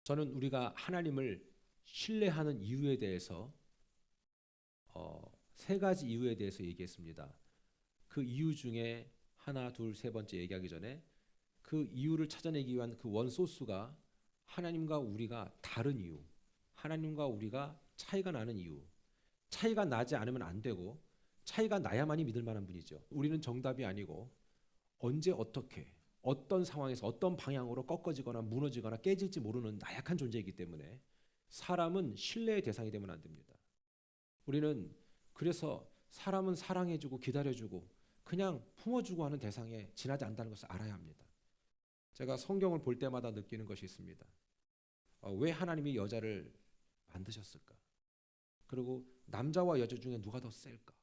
저는 우리가 하나님을 신뢰하는 이유에 대해서 세 가지 이유에 대해서 얘기했습니다. 그 이유 중에 하나, 둘, 세 번째 얘기하기 전에 그 이유를 찾아내기 위한 그 원소스가 하나님과 우리가 다른 이유, 하나님과 우리가 차이가 나는 이유, 차이가 나지 않으면 안 되고 차이가 나야만이 믿을 만한 분이죠. 우리는 정답이 아니고 언제 어떻게 어떤 상황에서 어떤 방향으로 꺾어지거나 무너지거나 깨질지 모르는 나약한 존재이기 때문에 사람은 신뢰의 대상이 되면 안 됩니다. 우리는 그래서 사람은 사랑해주고 기다려주고 그냥 품어주고 하는 대상에 지나지 않는다는 것을 알아야 합니다. 제가 성경을 볼 때마다 느끼는 것이 있습니다. 왜 하나님이 여자를 만드셨을까? 그리고 남자와 여자 중에 누가 더 셀까?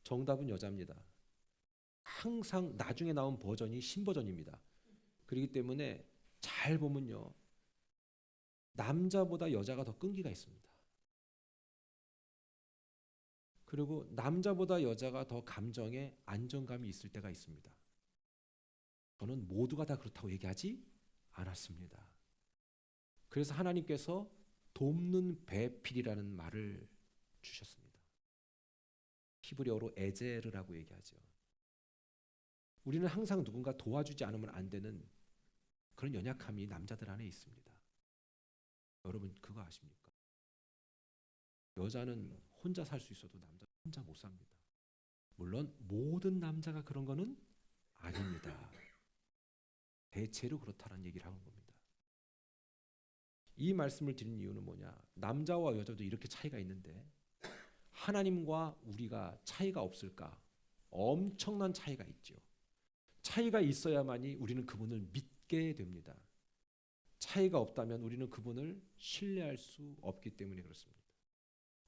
정답은 여자입니다. 항상 나중에 나온 버전이 신버전입니다. 그렇기 때문에 잘 보면요, 남자보다 여자가 더 끈기가 있습니다. 그리고 남자보다 여자가 더 감정에 안정감이 있을 때가 있습니다. 저는 모두가 다 그렇다고 얘기하지 않았습니다. 그래서 하나님께서 돕는 배필이라는 말을 주셨습니다. 히브리어로 에제르라고 얘기하죠. 우리는 항상 누군가 도와주지 않으면 안 되는 그런 연약함이 남자들 안에 있습니다. 여러분 그거 아십니까? 여자는 혼자 살 수 있어도 남자 혼자 못 삽니다. 물론 모든 남자가 그런 거는 아닙니다. 대체로 그렇다는 얘기를 하는 겁니다. 이 말씀을 드린 이유는 뭐냐? 남자와 여자도 이렇게 차이가 있는데 하나님과 우리가 차이가 없을까? 엄청난 차이가 있죠. 차이가 있어야만이 우리는 그분을 믿게 됩니다. 차이가 없다면 우리는 그분을 신뢰할 수 없기 때문에 그렇습니다.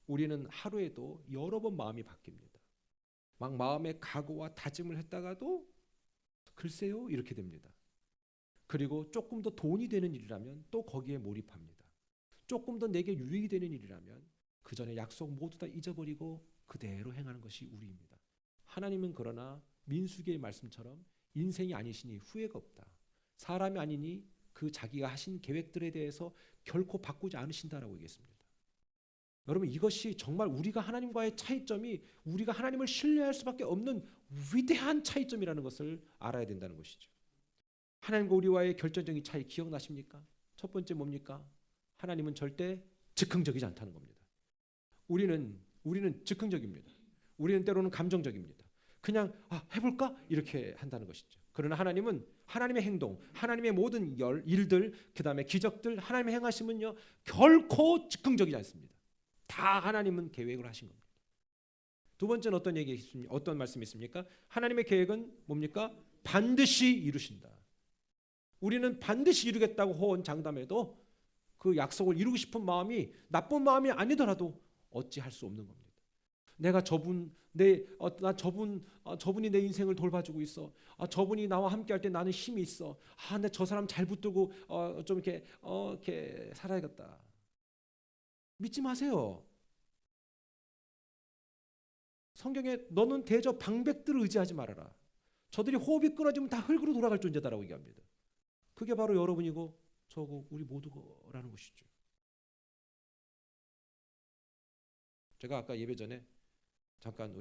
우리는 하루에도 여러 번 마음이 바뀝니다. 막 마음의 각오와 다짐을 했다가도 글쎄요 이렇게 됩니다. 그리고 조금 더 돈이 되는 일이라면 또 거기에 몰입합니다. 조금 더 내게 유익이 되는 일이라면 그 전에 약속 모두 다 잊어버리고 그대로 행하는 것이 우리입니다. 하나님은 그러나 민수기의 말씀처럼 인생이 아니시니 후회가 없다. 사람이 아니니 그 자기가 하신 계획들에 대해서 결코 바꾸지 않으신다라고 얘기했습니다. 여러분 이것이 정말 우리가 하나님과의 차이점이 우리가 하나님을 신뢰할 수밖에 없는 위대한 차이점이라는 것을 알아야 된다는 것이죠. 하나님과 우리와의 결정적인 차이 기억나십니까? 첫 번째 뭡니까? 하나님은 절대 즉흥적이지 않다는 겁니다. 우리는 즉흥적입니다. 우리는 때로는 감정적입니다. 그냥 해볼까? 이렇게 한다는 것이죠. 그러나 하나님은 하나님의 행동, 하나님의 모든 일들, 그 다음에 기적들, 하나님의 행하심은요 결코 즉흥적이지 않습니다. 다 하나님은 계획을 하신 겁니다. 두 번째는 어떤 말씀이 있습니까? 하나님의 계획은 뭡니까? 반드시 이루신다. 우리는 반드시 이루겠다고 호언장담해도 그 약속을 이루고 싶은 마음이 나쁜 마음이 아니더라도 어찌할 수 없는 겁니다. 내가 저분이 내 인생을 돌봐주고 있어. 저분이 나와 함께할 때 나는 힘이 있어. 근데 저 사람 잘 붙들고 좀 이렇게 살아야겠다. 믿지 마세요. 성경에 너는 대저 방백들을 의지하지 말아라. 저들이 호흡이 끊어지면 다 흙으로 돌아갈 존재다라고 얘기합니다. 그게 바로 여러분이고 저고 우리 모두라는 것이죠. 제가 아까 예배 전에 잠깐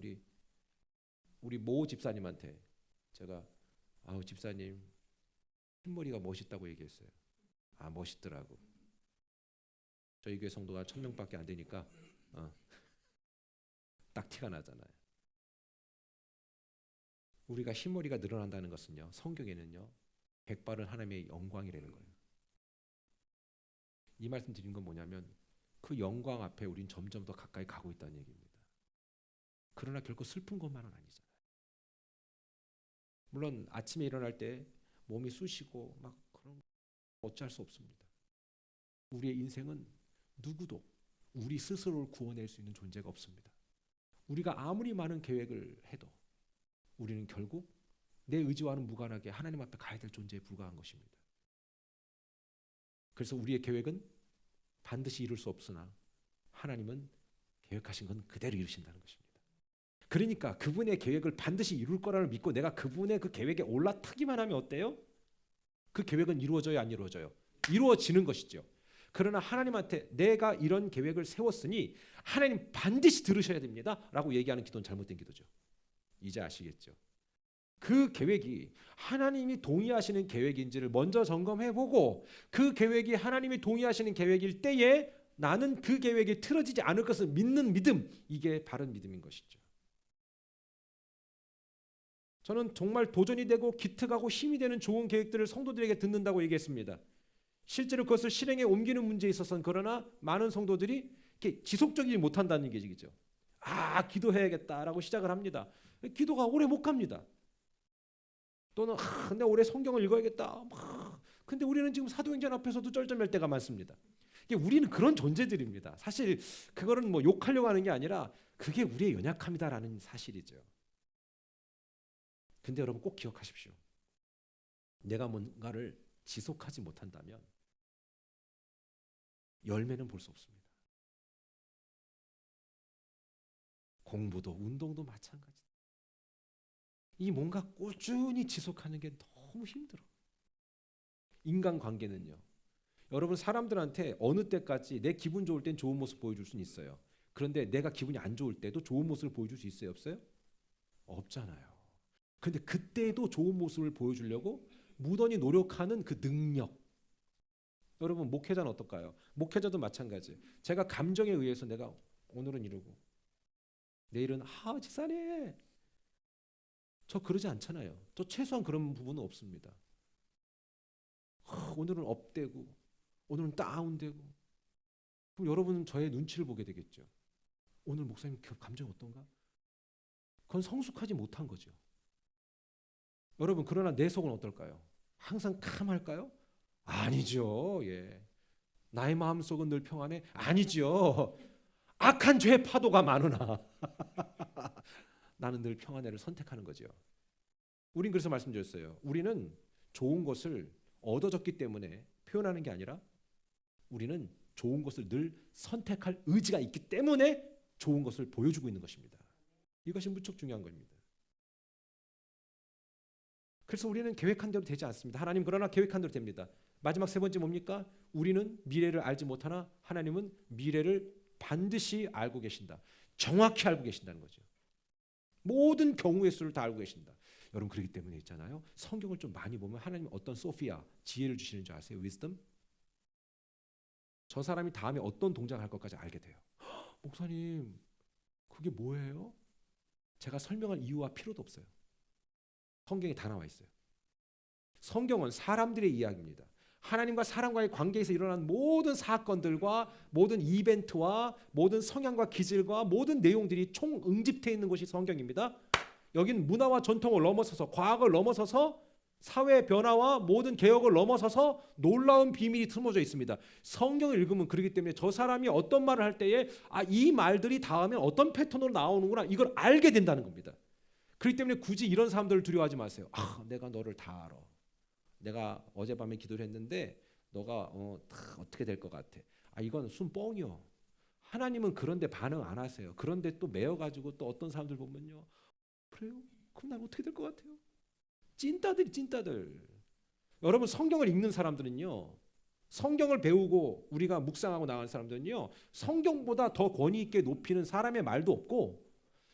우리 모 집사님한테 제가 집사님 흰머리가 멋있다고 얘기했어요. 멋있더라고. 저희 교회 성도가 1000명밖에 안 되니까 딱 티가 나잖아요. 우리가 흰머리가 늘어난다는 것은요, 성경에는요, 백발은 하나님의 영광이라는 거예요. 이 말씀 드린 건 뭐냐면 그 영광 앞에 우린 점점 더 가까이 가고 있다는 얘기입니다. 그러나 결코 슬픈 것만은 아니잖아요. 물론 아침에 일어날 때 몸이 쑤시고 막 그런 어찌할 수 없습니다. 우리의 인생은 누구도 우리 스스로를 구원할 수 있는 존재가 없습니다. 우리가 아무리 많은 계획을 해도 우리는 결국 내 의지와는 무관하게 하나님 앞에 가야 될 존재에 불과한 것입니다. 그래서 우리의 계획은 반드시 이룰 수 없으나 하나님은 계획하신 건 그대로 이루신다는 것입니다. 그러니까 그분의 계획을 반드시 이룰 거라를 믿고 내가 그분의 그 계획에 올라타기만 하면 어때요? 그 계획은 이루어져요, 안 이루어져요? 이루어지는 것이죠. 그러나 하나님한테 내가 이런 계획을 세웠으니 하나님 반드시 들으셔야 됩니다 라고 얘기하는 기도는 잘못된 기도죠. 이제 아시겠죠? 그 계획이 하나님이 동의하시는 계획인지를 먼저 점검해보고 그 계획이 하나님이 동의하시는 계획일 때에 나는 그 계획이 틀어지지 않을 것을 믿는 믿음, 이게 바른 믿음인 것이죠. 저는 정말 도전이 되고 기특하고 힘이 되는 좋은 계획들을 성도들에게 듣는다고 얘기했습니다. 실제로 그것을 실행에 옮기는 문제에 있어서는 그러나 많은 성도들이 이렇게 지속적이지 못한다는 얘기죠. 아, 기도해야겠다라고 시작을 합니다. 기도가 오래 못 갑니다. 또는 내가 올해 성경을 읽어야겠다. 근데 우리는 지금 사도행전 앞에서도 쩔쩔맬 때가 많습니다. 우리는 그런 존재들입니다. 사실 그거는 뭐 욕하려고 하는 게 아니라 그게 우리의 연약함이다라는 사실이죠. 근데 여러분 꼭 기억하십시오. 내가 뭔가를 지속하지 못한다면 열매는 볼 수 없습니다. 공부도 운동도 마찬가지다. 이 뭔가 꾸준히 지속하는 게 너무 힘들어. 인간관계는요. 여러분 사람들한테 어느 때까지 내 기분 좋을 땐 좋은 모습 보여줄 수는 있어요. 그런데 내가 기분이 안 좋을 때도 좋은 모습을 보여줄 수 있어요? 없어요? 없잖아요. 근데 그때도 좋은 모습을 보여주려고 무던히 노력하는 그 능력. 여러분 목회자는 어떨까요? 목회자도 마찬가지. 제가 감정에 의해서 내가 오늘은 이러고 내일은 집사님 저 그러지 않잖아요. 저 최소한 그런 부분은 없습니다. 오늘은 업되고 오늘은 다운되고 그럼 여러분은 저의 눈치를 보게 되겠죠. 오늘 목사님 감정이 어떤가? 그건 성숙하지 못한 거죠. 여러분 그러나 내 속은 어떨까요? 항상 캄할까요? 아니죠. 예. 나의 마음속은 늘 평안해? 아니죠. 악한 죄의 파도가 많으나 나는 늘 평안해를 선택하는 거죠. 우린 그래서 말씀드렸어요. 우리는 좋은 것을 얻어졌기 때문에 표현하는 게 아니라 우리는 좋은 것을 늘 선택할 의지가 있기 때문에 좋은 것을 보여주고 있는 것입니다. 이것이 무척 중요한 겁니다. 그래서 우리는 계획한 대로 되지 않습니다. 하나님 그러나 계획한 대로 됩니다. 마지막 세 번째 뭡니까? 우리는 미래를 알지 못하나 하나님은 미래를 반드시 알고 계신다. 정확히 알고 계신다는 거죠. 모든 경우의 수를 다 알고 계신다. 여러분 그렇기 때문에 있잖아요. 성경을 좀 많이 보면 하나님 어떤 소피아, 지혜를 주시는 줄 아세요? 위즈덤? 저 사람이 다음에 어떤 동작을 할 것까지 알게 돼요. 목사님 그게 뭐예요? 제가 설명할 이유와 필요도 없어요. 성경에 다 나와 있어요. 성경은 사람들의 이야기입니다. 하나님과 사람과의 관계에서 일어난 모든 사건들과 모든 이벤트와 모든 성향과 기질과 모든 내용들이 총응집되어 있는 것이 성경입니다. 여긴 문화와 전통을 넘어서서 과학을 넘어서서 사회 변화와 모든 개혁을 넘어서서 놀라운 비밀이 숨어져 있습니다. 성경을 읽으면 그렇기 때문에 저 사람이 어떤 말을 할 때에 이 말들이 다음에 어떤 패턴으로 나오는구나 이걸 알게 된다는 겁니다. 그렇기 때문에 굳이 이런 사람들을 두려워하지 마세요. 내가 너를 다 알아. 내가 어젯밤에 기도를 했는데 너가 어떻게 될 것 같아. 이건 순뻥이요. 하나님은 그런데 반응 안 하세요. 그런데 또 매여가지고 또 어떤 사람들 보면요. 그래요? 그럼 난 어떻게 될 것 같아요? 찐따들. 여러분 성경을 읽는 사람들은요. 성경을 배우고 우리가 묵상하고 나가는 사람들은요. 성경보다 더 권위 있게 높이는 사람의 말도 없고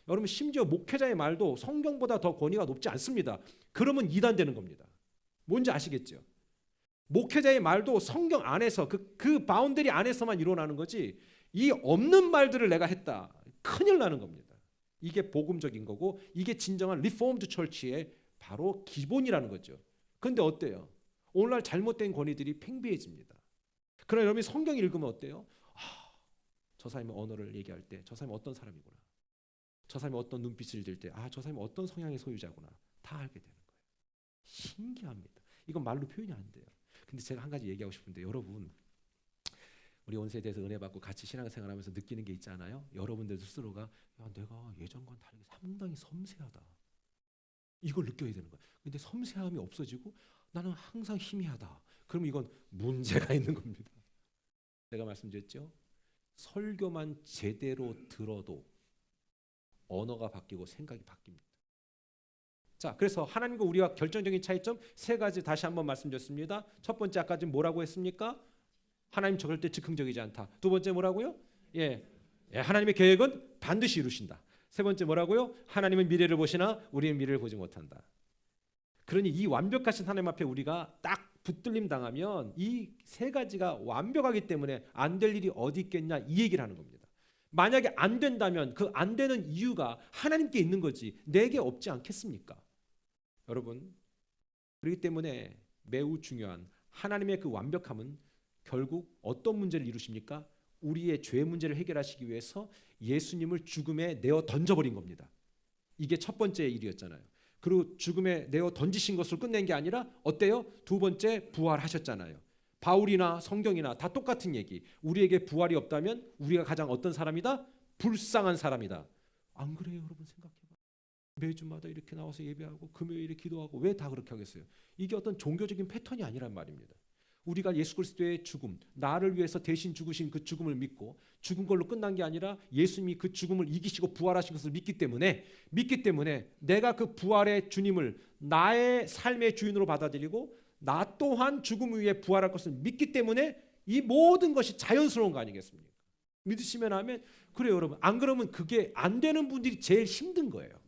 여러분 심지어 목회자의 말도 성경보다 더 권위가 높지 않습니다. 그러면 이단되는 겁니다. 뭔지 아시겠죠? 목회자의 말도 성경 안에서 그 바운더리 안에서만 일어나는 거지 이 없는 말들을 내가 했다. 큰일 나는 겁니다. 이게 복음적인 거고 이게 진정한 리포음드 처치의 바로 기본이라는 거죠. 그런데 어때요? 오늘날 잘못된 권위들이 팽배해집니다. 그러나 여러분이 성경 읽으면 어때요? 저 사람의 언어를 얘기할 때 저 사람이 어떤 사람이구나. 저 사람이 어떤 눈빛을 들 때 저 사람이 어떤 성향의 소유자구나. 다 알게 되는 거예요. 신기합니다. 이건 말로 표현이 안 돼요. 근데 제가 한 가지 얘기하고 싶은데 여러분 우리 온 세대에서 은혜 받고 같이 신앙생활하면서 느끼는 게 있잖아요. 여러분들 스스로가 내가 예전과는 다르게 상당히 섬세하다. 이걸 느껴야 되는 거예요. 근데 섬세함이 없어지고 나는 항상 희미하다. 그럼 이건 문제가 있는 겁니다. 내가 말씀드렸죠. 설교만 제대로 들어도 언어가 바뀌고 생각이 바뀝니다. 자, 그래서 하나님과 우리와 결정적인 차이점 세 가지 다시 한번 말씀드렸습니다. 첫 번째 아까 지금 뭐라고 했습니까? 하나님 절대 즉흥적이지 않다. 두 번째 뭐라고요? 하나님의 계획은 반드시 이루신다. 세 번째 뭐라고요? 하나님은 미래를 보시나 우리는 미래를 보지 못한다. 그러니 이 완벽하신 하나님 앞에 우리가 딱 붙들림 당하면 이 세 가지가 완벽하기 때문에 안 될 일이 어디 있겠냐 이 얘기를 하는 겁니다. 만약에 안 된다면 그 안 되는 이유가 하나님께 있는 거지 내게 없지 않겠습니까? 여러분, 그렇기 때문에 매우 중요한 하나님의 그 완벽함은 결국 어떤 문제를 이루십니까? 우리의 죄 문제를 해결하시기 위해서 예수님을 죽음에 내어 던져버린 겁니다. 이게 첫 번째 일이었잖아요. 그리고 죽음에 내어 던지신 것을 끝낸 게 아니라 어때요? 두 번째 부활하셨잖아요. 바울이나 성경이나 다 똑같은 얘기. 우리에게 부활이 없다면 우리가 가장 어떤 사람이다? 불쌍한 사람이다. 안 그래요, 여러분? 생각해봐. 매주마다 이렇게 나와서 예배하고 금요일에 기도하고 왜 다 그렇게 하겠어요? 이게 어떤 종교적인 패턴이 아니란 말입니다. 우리가 예수 그리스도의 죽음, 나를 위해서 대신 죽으신 그 죽음을 믿고 죽은 걸로 끝난 게 아니라 예수님이 그 죽음을 이기시고 부활하신 것을 믿기 때문에 내가 그 부활의 주님을 나의 삶의 주인으로 받아들이고 나 또한 죽음 위에 부활할 것을 믿기 때문에 이 모든 것이 자연스러운 거 아니겠습니까? 믿으시면 하면 그래요, 여러분. 안 그러면 그게 안 되는 분들이 제일 힘든 거예요.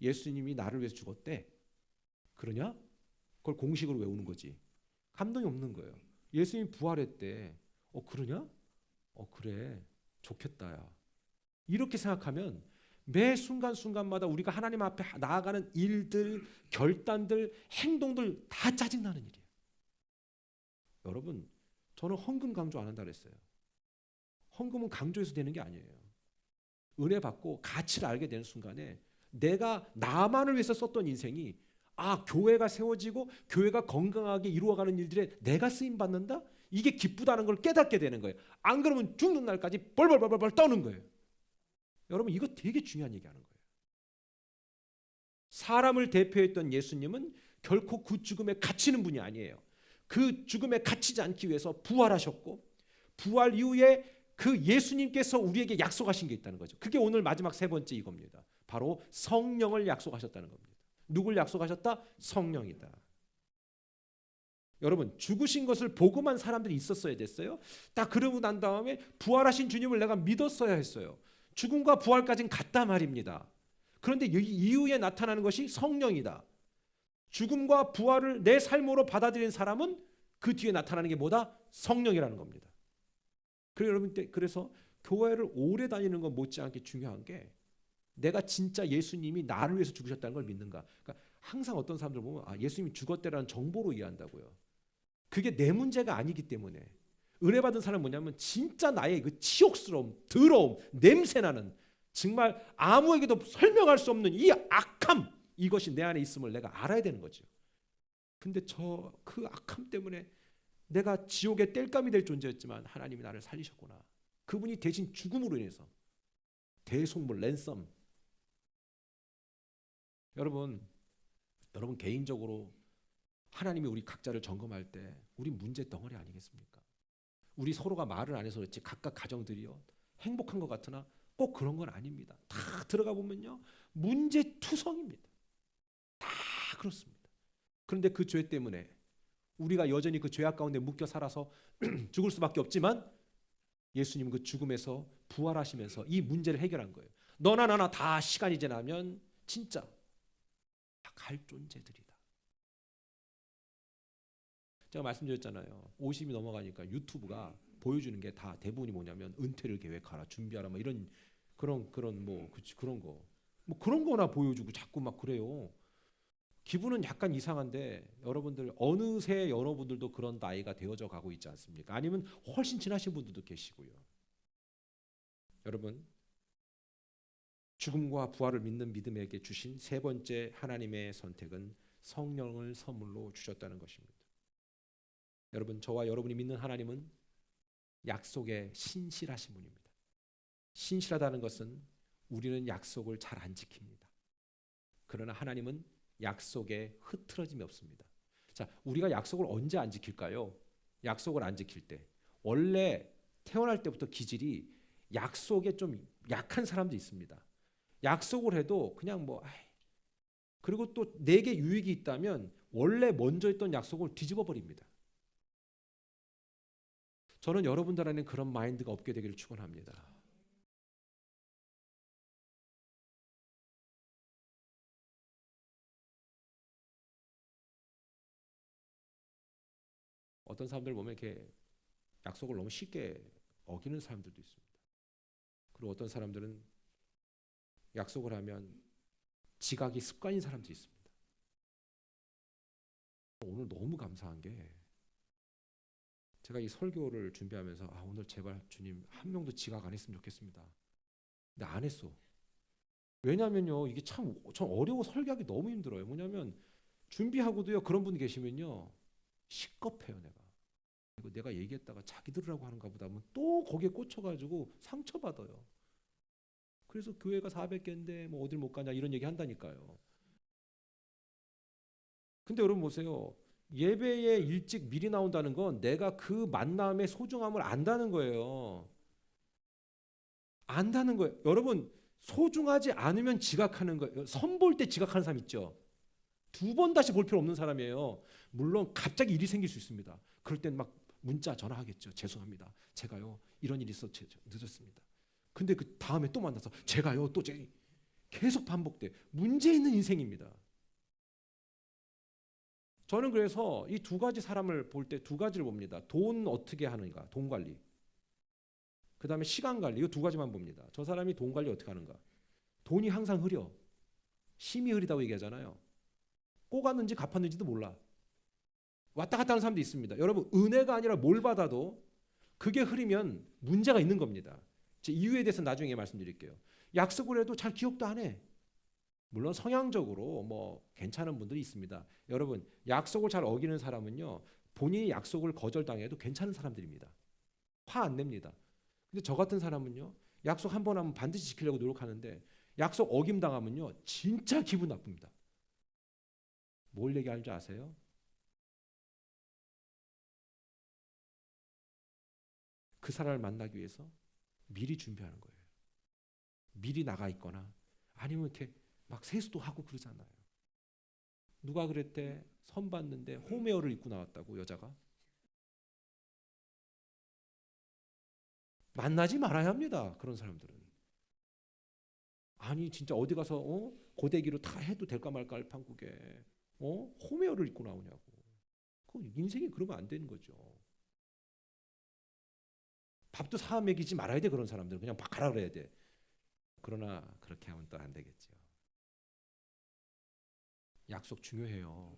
예수님이 나를 위해서 죽었대. 그러냐? 그걸 공식으로 외우는 거지. 감동이 없는 거예요. 예수님이 부활했대. 그러냐? 그래. 좋겠다. 야. 이렇게 생각하면 매 순간순간마다 우리가 하나님 앞에 나아가는 일들, 결단들, 행동들 다 짜증나는 일이에요. 여러분, 저는 헌금 강조 안 한다 그랬어요. 헌금은 강조해서 되는 게 아니에요. 은혜 받고 가치를 알게 되는 순간에 내가 나만을 위해서 썼던 인생이 교회가 세워지고 교회가 건강하게 이루어가는 일들에 내가 쓰임 받는다? 이게 기쁘다는 걸 깨닫게 되는 거예요. 안 그러면 죽는 날까지 벌벌벌벌 떠는 거예요. 여러분, 이거 되게 중요한 얘기하는 거예요. 사람을 대표했던 예수님은 결코 그 죽음에 갇히는 분이 아니에요. 그 죽음에 갇히지 않기 위해서 부활하셨고 부활 이후에 그 예수님께서 우리에게 약속하신 게 있다는 거죠. 그게 오늘 마지막 세 번째 이겁니다. 바로 성령을 약속하셨다는 겁니다. 누굴 약속하셨다? 성령이다. 여러분, 죽으신 것을 보고만 사람들이 있었어야 됐어요? 딱 그러고 난 다음에 부활하신 주님을 내가 믿었어야 했어요. 죽음과 부활까지는 같단 말입니다. 그런데 이 이후에 나타나는 것이 성령이다. 죽음과 부활을 내 삶으로 받아들인 사람은 그 뒤에 나타나는 게 뭐다? 성령이라는 겁니다. 그래서 교회를 오래 다니는 건 못지않게 중요한 게 내가 진짜 예수님이 나를 위해서 죽으셨다는 걸 믿는가. 그러니까 항상 어떤 사람들 보면 예수님이 죽었대라는 정보로 이해한다고요. 그게 내 문제가 아니기 때문에. 은혜 받은 사람은 뭐냐면 진짜 나의 그 치욕스러움, 더러움, 냄새나는 정말 아무에게도 설명할 수 없는 이 악함, 이것이 내 안에 있음을 내가 알아야 되는 거죠. 근데 그 악함 때문에 내가 지옥의 땔감이 될 존재였지만 하나님이 나를 살리셨구나. 그분이 대신 죽음으로 인해서 대속물, 랜섬. 여러분 개인적으로 하나님이 우리 각자를 점검할 때 우리 문제 덩어리 아니겠습니까? 우리 서로가 말을 안 해서 그렇지 각각 가정들이요 행복한 것 같으나 꼭 그런 건 아닙니다. 다 들어가 보면요 문제투성입니다. 다 그렇습니다. 그런데 그 죄 때문에 우리가 여전히 그 죄악 가운데 묶여 살아서 죽을 수밖에 없지만 예수님은 그 죽음에서 부활하시면서 이 문제를 해결한 거예요. 너나 나나 다 시간이 지나면 진짜 다 갈 존재들이다. 제가 말씀드렸잖아요. 50이 넘어가니까 유튜브가 보여주는 게 다 대부분이 뭐냐면 은퇴를 계획하라, 준비하라, 뭐 이런 그런 거, 뭐 그런 거나 보여주고 자꾸 막 그래요. 기분은 약간 이상한데 여러분들 어느새 여러분들도 그런 나이가 되어져 가고 있지 않습니까? 아니면 훨씬 지나신 분들도 계시고요. 여러분, 죽음과 부활을 믿는 믿음에게 주신 세 번째 하나님의 선택은 성령을 선물로 주셨다는 것입니다. 여러분, 저와 여러분이 믿는 하나님은 약속에 신실하신 분입니다. 신실하다는 것은 우리는 약속을 잘 안 지킵니다. 그러나 하나님은 약속에 흐트러짐이 없습니다. 자, 우리가 약속을 언제 안 지킬까요? 약속을 안 지킬 때 원래 태어날 때부터 기질이 약속에 좀 약한 사람도 있습니다. 약속을 해도 그냥 그리고 또 내게 유익이 있다면 원래 먼저 했던 약속을 뒤집어 버립니다. 저는 여러분들 안에 그런 마인드가 없게 되기를 축원합니다. 어떤 사람들 보면 이렇게 약속을 너무 쉽게 어기는 사람들도 있습니다. 그리고 어떤 사람들은 약속을 하면 지각이 습관인 사람도 있습니다. 오늘 너무 감사한 게 제가 이 설교를 준비하면서 오늘 제발 주님 한 명도 지각 안 했으면 좋겠습니다. 근데 안 했어. 왜냐면요, 이게 참 전 어려워. 설교하기 너무 힘들어요. 뭐냐면 준비하고도요, 그런 분 계시면요 시겁해요. 내가 얘기했다가 자기 들으라고 하는가 보다 하면 또 거기에 꽂혀가지고 상처받아요. 그래서 교회가 400개인데 뭐 어딜 못 가냐 이런 얘기 한다니까요. 근데 여러분 보세요. 예배에 일찍 미리 나온다는 건 내가 그 만남의 소중함을 안다는 거예요. 안다는 거예요. 여러분, 소중하지 않으면 지각하는 거예요. 선 볼 때 지각하는 사람 있죠. 두 번 다시 볼 필요 없는 사람이에요. 물론 갑자기 일이 생길 수 있습니다. 그럴 땐 막 문자 전화하겠죠. 죄송합니다. 제가요 이런 일이 있어 늦었습니다. 근데 그 다음에 또 만나서 제가요 또 계속 반복돼. 문제 있는 인생입니다. 저는 그래서 이 두 가지 사람을 볼 때 두 가지를 봅니다. 돈 어떻게 하는가, 돈 관리. 그 다음에 시간 관리, 이 두 가지만 봅니다. 저 사람이 돈 관리 어떻게 하는가. 돈이 항상 흐려. 심이 흐리다고 얘기하잖아요. 꼬갔는지 갚았는지도 몰라. 왔다 갔다 하는 사람도 있습니다. 여러분, 은혜가 아니라 뭘 받아도 그게 흐리면 문제가 있는 겁니다. 제 이유에 대해서 나중에 말씀드릴게요. 약속을 해도 잘 기억도 안 해. 물론 성향적으로 뭐 괜찮은 분들이 있습니다. 여러분, 약속을 잘 어기는 사람은요, 본인이 약속을 거절당해도 괜찮은 사람들입니다. 화 안 냅니다. 근데 저 같은 사람은요, 약속 한 번 하면 반드시 지키려고 노력하는데 약속 어김 당하면요, 진짜 기분 나쁩니다. 뭘 얘기하는 줄 아세요? 그 사람을 만나기 위해서 미리 준비하는 거예요. 미리 나가 있거나 아니면 이렇게 막 세수도 하고 그러잖아요. 누가 그랬대? 선 봤는데 홈웨어를 입고 나왔다고, 여자가. 만나지 말아야 합니다. 그런 사람들은. 아니 진짜 어디 가서 고데기로 다 해도 될까 말까 할 판국에 홈웨어를 입고 나오냐고. 그 인생이 그러면 안 되는 거죠. 밥도 사 먹이지 말아야 돼. 그런 사람들은 그냥 막 가라 그래야 돼. 그러나 그렇게 하면 또 안 되겠죠. 약속 중요해요.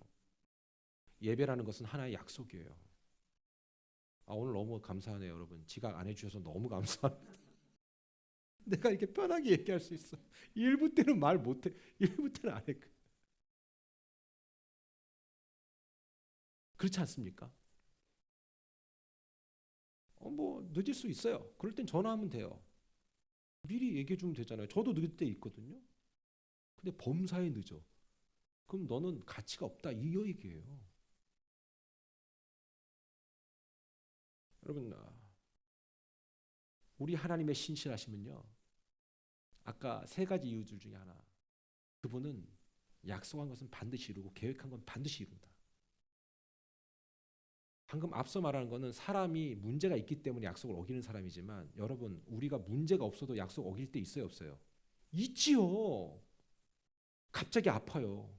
예배라는 것은 하나의 약속이에요. 오늘 너무 감사하네요, 여러분. 지각 안 해주셔서 너무 감사합니다. 내가 이렇게 편하게 얘기할 수 있어. 1부 때는 말 못해. 1부 때는 안 해. 그렇지 않습니까? 뭐 늦을 수 있어요. 그럴 땐 전화하면 돼요. 미리 얘기해 주면 되잖아요. 저도 늦을 때 있거든요. 근데 범사에 늦어. 그럼 너는 가치가 없다 이 얘기예요. 여러분, 우리 하나님의 신실하심은요, 아까 세 가지 이유들 중에 하나. 그분은 약속한 것은 반드시 이루고 계획한 건 반드시 이룬다. 방금 앞서 말하는 거는 사람이 문제가 있기 때문에 약속을 어기는 사람이지만, 여러분, 우리가 문제가 없어도 약속 어길 때 있어요, 없어요? 있지요. 갑자기 아파요.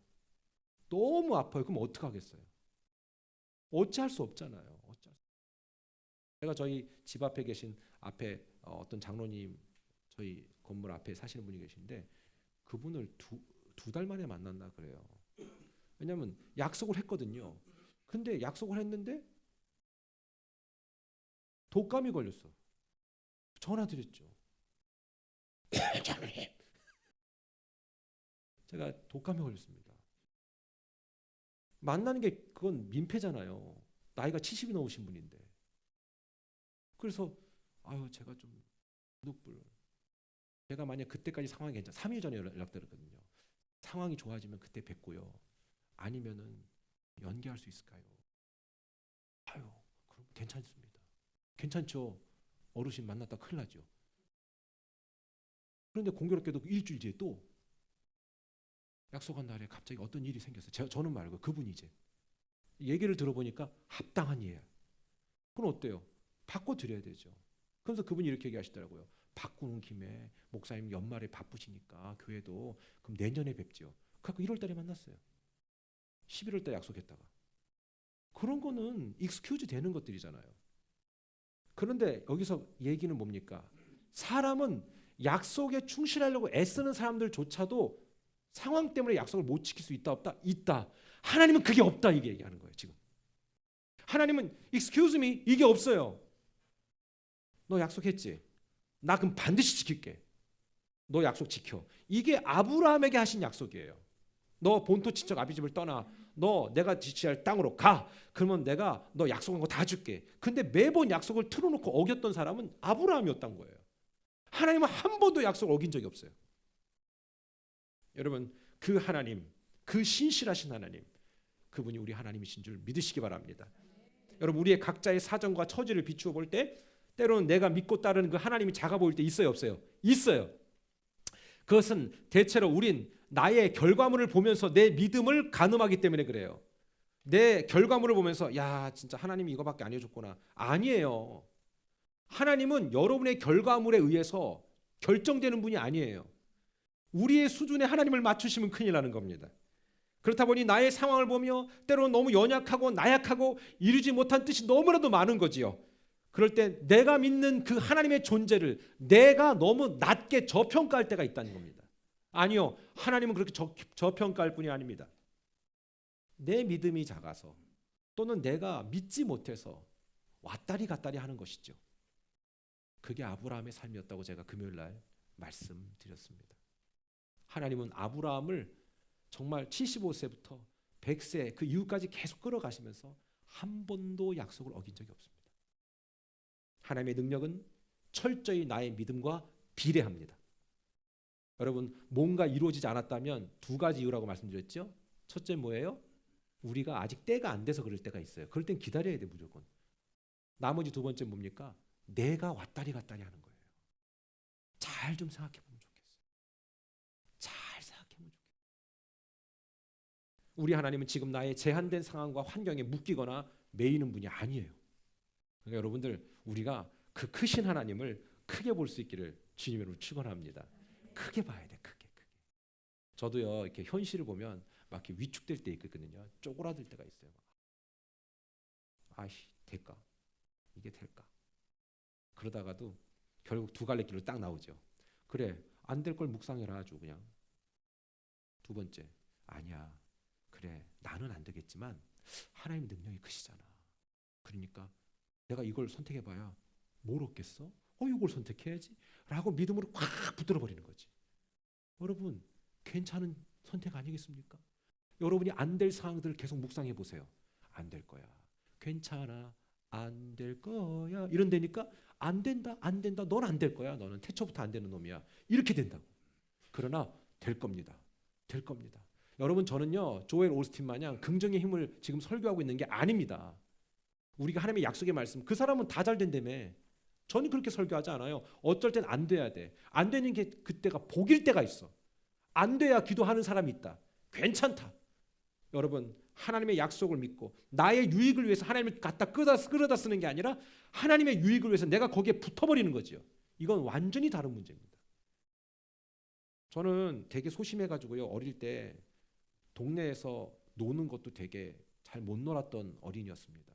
너무 아파요. 그럼 어떡하겠어요? 어찌할 수 없잖아요. 제가 저희 집 앞에 계신 앞에 어떤 장로님, 저희 건물 앞에 사시는 분이 계신데 그분을 두 달 만에 만났나 그래요. 왜냐하면 약속을 했거든요. 근데 약속을 했는데 독감이 걸렸어. 전화 드렸죠. 제가 독감이 걸렸습니다. 만나는 게 그건 민폐잖아요. 나이가 70이 넘으신 분인데. 그래서 제가 좀 눈불. 제가 만약 그때까지 상황이 괜찮아 3일 전에 연락드렸거든요. 상황이 좋아지면 그때 뵙고요. 아니면은 연기할 수 있을까요? 그럼 괜찮습니다. 괜찮죠? 어르신 만났다 큰일 나죠. 그런데 공교롭게도 일주일 뒤에 또 약속한 날에 갑자기 어떤 일이 생겼어요. 저는 말고 그분이 이제 얘기를 들어보니까 합당한 이해야. 그건 어때요? 바꿔드려야 되죠. 그래서 그분이 이렇게 얘기하시더라고요. 바꾸는 김에 목사님 연말에 바쁘시니까 교회도 그럼 내년에 뵙죠. 그래서 1월 달에 만났어요. 11월 달에 약속했다가. 그런 거는 익스큐즈 되는 것들이잖아요. 그런데 여기서 얘기는 뭡니까? 사람은 약속에 충실하려고 애쓰는 사람들조차도 상황 때문에 약속을 못 지킬 수 있다 없다? 있다. 하나님은 그게 없다 이게 얘기하는 거예요. 지금 하나님은 excuse me 이게 없어요. 너 약속했지? 나 그럼 반드시 지킬게. 너 약속 지켜. 이게 아브라함에게 하신 약속이에요. 너 본토 친척 아비집을 떠나. 너 내가 지시할 땅으로 가. 그러면 내가 너 약속한 거 다 줄게. 근데 매번 약속을 틀어놓고 어겼던 사람은 아브라함이었던 거예요. 하나님은 한 번도 약속을 어긴 적이 없어요. 여러분 그 하나님, 그 신실하신 하나님, 그분이 우리 하나님이신 줄 믿으시기 바랍니다. 여러분 우리의 각자의 사정과 처지를 비추어 볼 때 때로는 내가 믿고 따르는 그 하나님이 작아 보일 때 있어요 없어요? 있어요. 그것은 대체로 우린 나의 결과물을 보면서 내 믿음을 가늠하기 때문에 그래요. 내 결과물을 보면서 야 진짜 하나님이 이거밖에 안 해줬구나. 아니에요. 하나님은 여러분의 결과물에 의해서 결정되는 분이 아니에요. 우리의 수준에 하나님을 맞추시면 큰일 나는 겁니다. 그렇다 보니 나의 상황을 보며 때로는 너무 연약하고 나약하고 이루지 못한 뜻이 너무나도 많은 거지요. 그럴 때 내가 믿는 그 하나님의 존재를 내가 너무 낮게 저평가할 때가 있다는 겁니다. 아니요. 하나님은 그렇게 저평가할 뿐이 아닙니다. 내 믿음이 작아서 또는 내가 믿지 못해서 왔다리 갔다리 하는 것이죠. 그게 아브라함의 삶이었다고 제가 금요일 날 말씀드렸습니다. 하나님은 아브라함을 정말 75세부터 100세 그 이후까지 계속 끌어가시면서 한 번도 약속을 어긴 적이 없습니다. 하나님의 능력은 철저히 나의 믿음과 비례합니다. 여러분 뭔가 이루어지지 않았다면 두 가지 이유라고 말씀드렸죠. 첫째 뭐예요? 우리가 아직 때가 안 돼서 그럴 때가 있어요. 그럴 땐 기다려야 돼 무조건. 나머지 두 번째 뭡니까? 내가 왔다리 갔다리 하는 거예요. 잘 좀 생각해 보면 좋겠어요. 잘 생각해 보면 좋겠어요. 우리 하나님은 지금 나의 제한된 상황과 환경에 묶이거나 매이는 분이 아니에요. 그러니까 여러분들 우리가 그 크신 하나님을 크게 볼 수 있기를 주님으로 축원합니다. 크게 봐야 돼. 크게. 저도요 이렇게 현실을 보면 막 이렇게 위축될 때 있거든요. 쪼그라들 때가 있어요. 아이씨 될까? 이게 될까? 그러다가도 결국 두 갈래 길로 딱 나오죠. 그래 안 될 걸 묵상해라 아주 그냥. 두 번째 아니야. 그래 나는 안 되겠지만 하나님의 능력이 크시잖아. 그러니까 내가 이걸 선택해봐야 뭘 얻겠어? 이걸 선택해야지 라고 믿음으로 확 붙들어 버리는 거지. 여러분 괜찮은 선택 아니겠습니까? 여러분이 안 될 상황들을 계속 묵상해 보세요. 안 될 거야. 괜찮아. 안 될 거야. 이런 데니까 안 된다. 넌 안 될 거야. 너는 태초부터 안 되는 놈이야. 이렇게 된다고. 그러나 될 겁니다. 될 겁니다. 여러분 저는요 조엘 오스틴 마냥 긍정의 힘을 지금 설교하고 있는 게 아닙니다. 우리가 하나님의 약속의 말씀 그 사람은 다 잘 된다며. 저는 그렇게 설교하지 않아요. 어쩔 땐 안 돼야 돼. 안 되는 게 그때가 복일 때가 있어. 안 돼야 기도하는 사람이 있다. 괜찮다. 여러분 하나님의 약속을 믿고 나의 유익을 위해서 하나님을 갖다 끌어다 쓰는 게 아니라 하나님의 유익을 위해서 내가 거기에 붙어버리는 거죠. 이건 완전히 다른 문제입니다. 저는 되게 소심해가지고요. 어릴 때 동네에서 노는 것도 되게 잘 못 놀았던 어린이였습니다.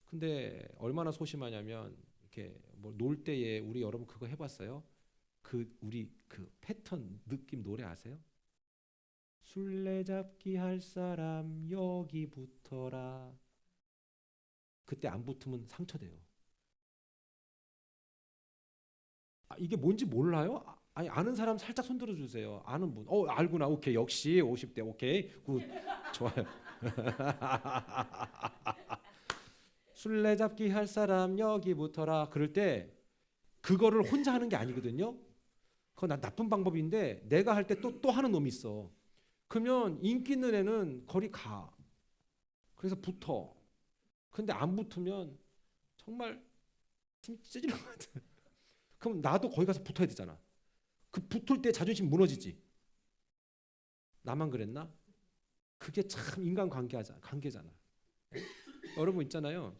근데 얼마나 소심하냐면 이렇게 뭐 놀 때에 우리 여러분 그거 해봤어요? 우리 그 패턴 느낌 노래 아세요? 술래잡기 할 사람 여기 붙어라. 그때 안 붙으면 상처돼요. 이게 뭔지 몰라요? 아니 아는 사람 살짝 손 들어주세요. 아는 분. 알구나. 오케이 역시 50대 오케이 굿 좋아요. 술래잡기 할 사람 여기 붙어라. 그럴 때 그거를 혼자 하는 게 아니거든요. 그건 나쁜 방법인데 내가 할 때 또 하는 놈이 있어. 그러면 인기 있는 애는 거리 가. 그래서 붙어. 근데 안 붙으면 정말 힘 찢어지는 것 같아. 그럼 나도 거기 가서 붙어야 되잖아. 그 붙을 때 자존심 무너지지. 나만 그랬나? 그게 참 인간 관계잖아. 여러분 있잖아요.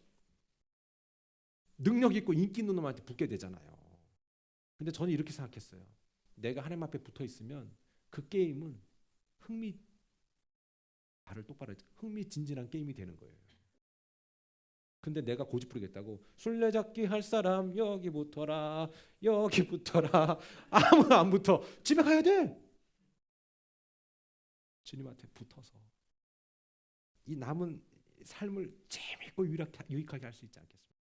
능력 있고 인기 있는 놈한테 붙게 되잖아요. 근데 저는 이렇게 생각했어요. 내가 하나님 앞에 붙어 있으면 그 게임은 흥미진진한 게임이 되는 거예요. 근데 내가 고집 부리겠다고 술래잡기 할 사람 여기 붙어라 아무도 안 붙어. 집에 가야 돼. 주님한테 붙어서 이 남은 삶을 재미있고 유익하게 할 수 있지 않겠습니까?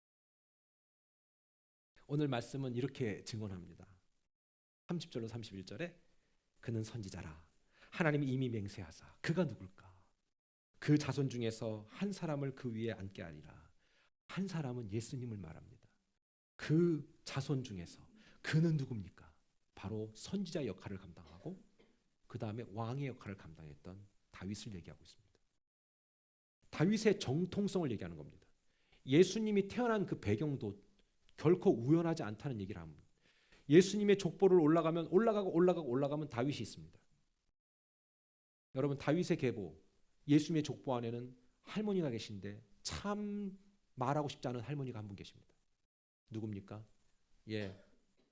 오늘 말씀은 이렇게 증언합니다. 30절로 31절에 그는 선지자라 하나님이 이미 맹세하사 그가 누굴까? 그 자손 중에서 한 사람을 그 위에 앉게 하리라. 한 사람은 예수님을 말합니다. 그 자손 중에서 그는 누굽니까? 바로 선지자 역할을 감당하고 그 다음에 왕의 역할을 감당했던 다윗을 얘기하고 있습니다. 다윗의 정통성을 얘기하는 겁니다. 예수님이 태어난 그 배경도 결코 우연하지 않다는 얘기를 합니다. 예수님의 족보를 올라가면 다윗이 있습니다. 여러분 다윗의 계보 예수님의 족보 안에는 할머니가 계신데 참 말하고 싶지 않은 할머니가 한 분 계십니다. 누굽니까?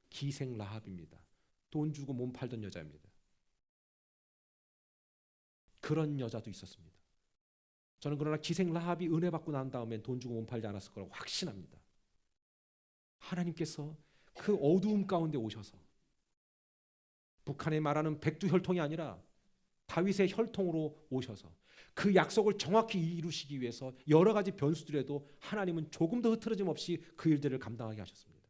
기생 라합입니다. 돈 주고 몸 팔던 여자입니다. 그런 여자도 있었습니다. 저는 그러나 기생 라합이 은혜 받고 난 다음엔 돈 주고 몸 팔지 않았을 거라고 확신합니다. 하나님께서 그 어두움 가운데 오셔서 북한에 말하는 백두혈통이 아니라 다윗의 혈통으로 오셔서 그 약속을 정확히 이루시기 위해서 여러 가지 변수들에도 하나님은 조금 더 흐트러짐 없이 그 일들을 감당하게 하셨습니다.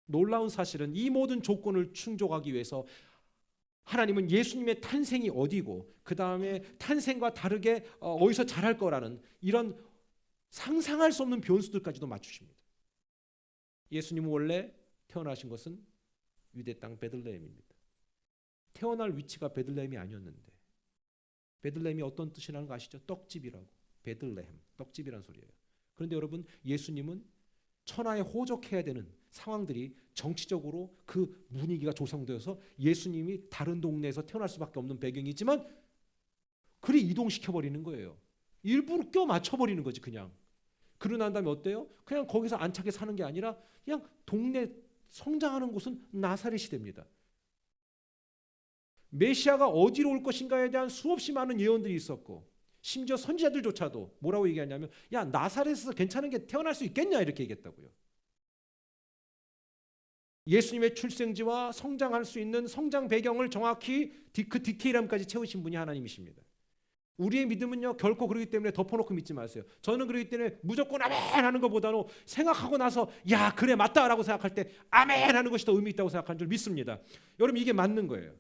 놀라운 사실은 이 모든 조건을 충족하기 위해서 하나님은 예수님의 탄생이 어디고 그 다음에 탄생과 다르게 어디서 자랄 거라는 이런 상상할 수 없는 변수들까지도 맞추십니다. 예수님은 원래 태어나신 것은 유대 땅 베들레헴입니다. 태어날 위치가 베들레헴이 아니었는데 베들레헴이 어떤 뜻이라는 거 아시죠? 떡집이라고. 베들레헴, 떡집이라는 소리예요. 그런데 여러분 예수님은 천하에 호적해야 되는 상황들이 정치적으로 그 분위기가 조성되어서 예수님이 다른 동네에서 태어날 수밖에 없는 배경이지만 그리 이동시켜버리는 거예요. 일부러 껴맞춰버리는 거지 그냥. 그러고 난 다음에 어때요? 그냥 거기서 안착해 사는 게 아니라 그냥 동네 성장하는 곳은 나사렛이 됩니다. 메시아가 어디로 올 것인가에 대한 수없이 많은 예언들이 있었고 심지어 선지자들조차도 뭐라고 얘기하냐면 야 나사렛에서 괜찮은 게 태어날 수 있겠냐 이렇게 얘기했다고요. 예수님의 출생지와 성장할 수 있는 성장 배경을 정확히 그 디테일함까지 채우신 분이 하나님이십니다. 우리의 믿음은요 결코 그러기 때문에 덮어놓고 믿지 마세요. 저는 그러기 때문에 무조건 아멘 하는 것보다는 생각하고 나서 야 그래 맞다라고 생각할 때 아멘 하는 것이 더 의미 있다고 생각하는 줄 믿습니다. 여러분 이게 맞는 거예요.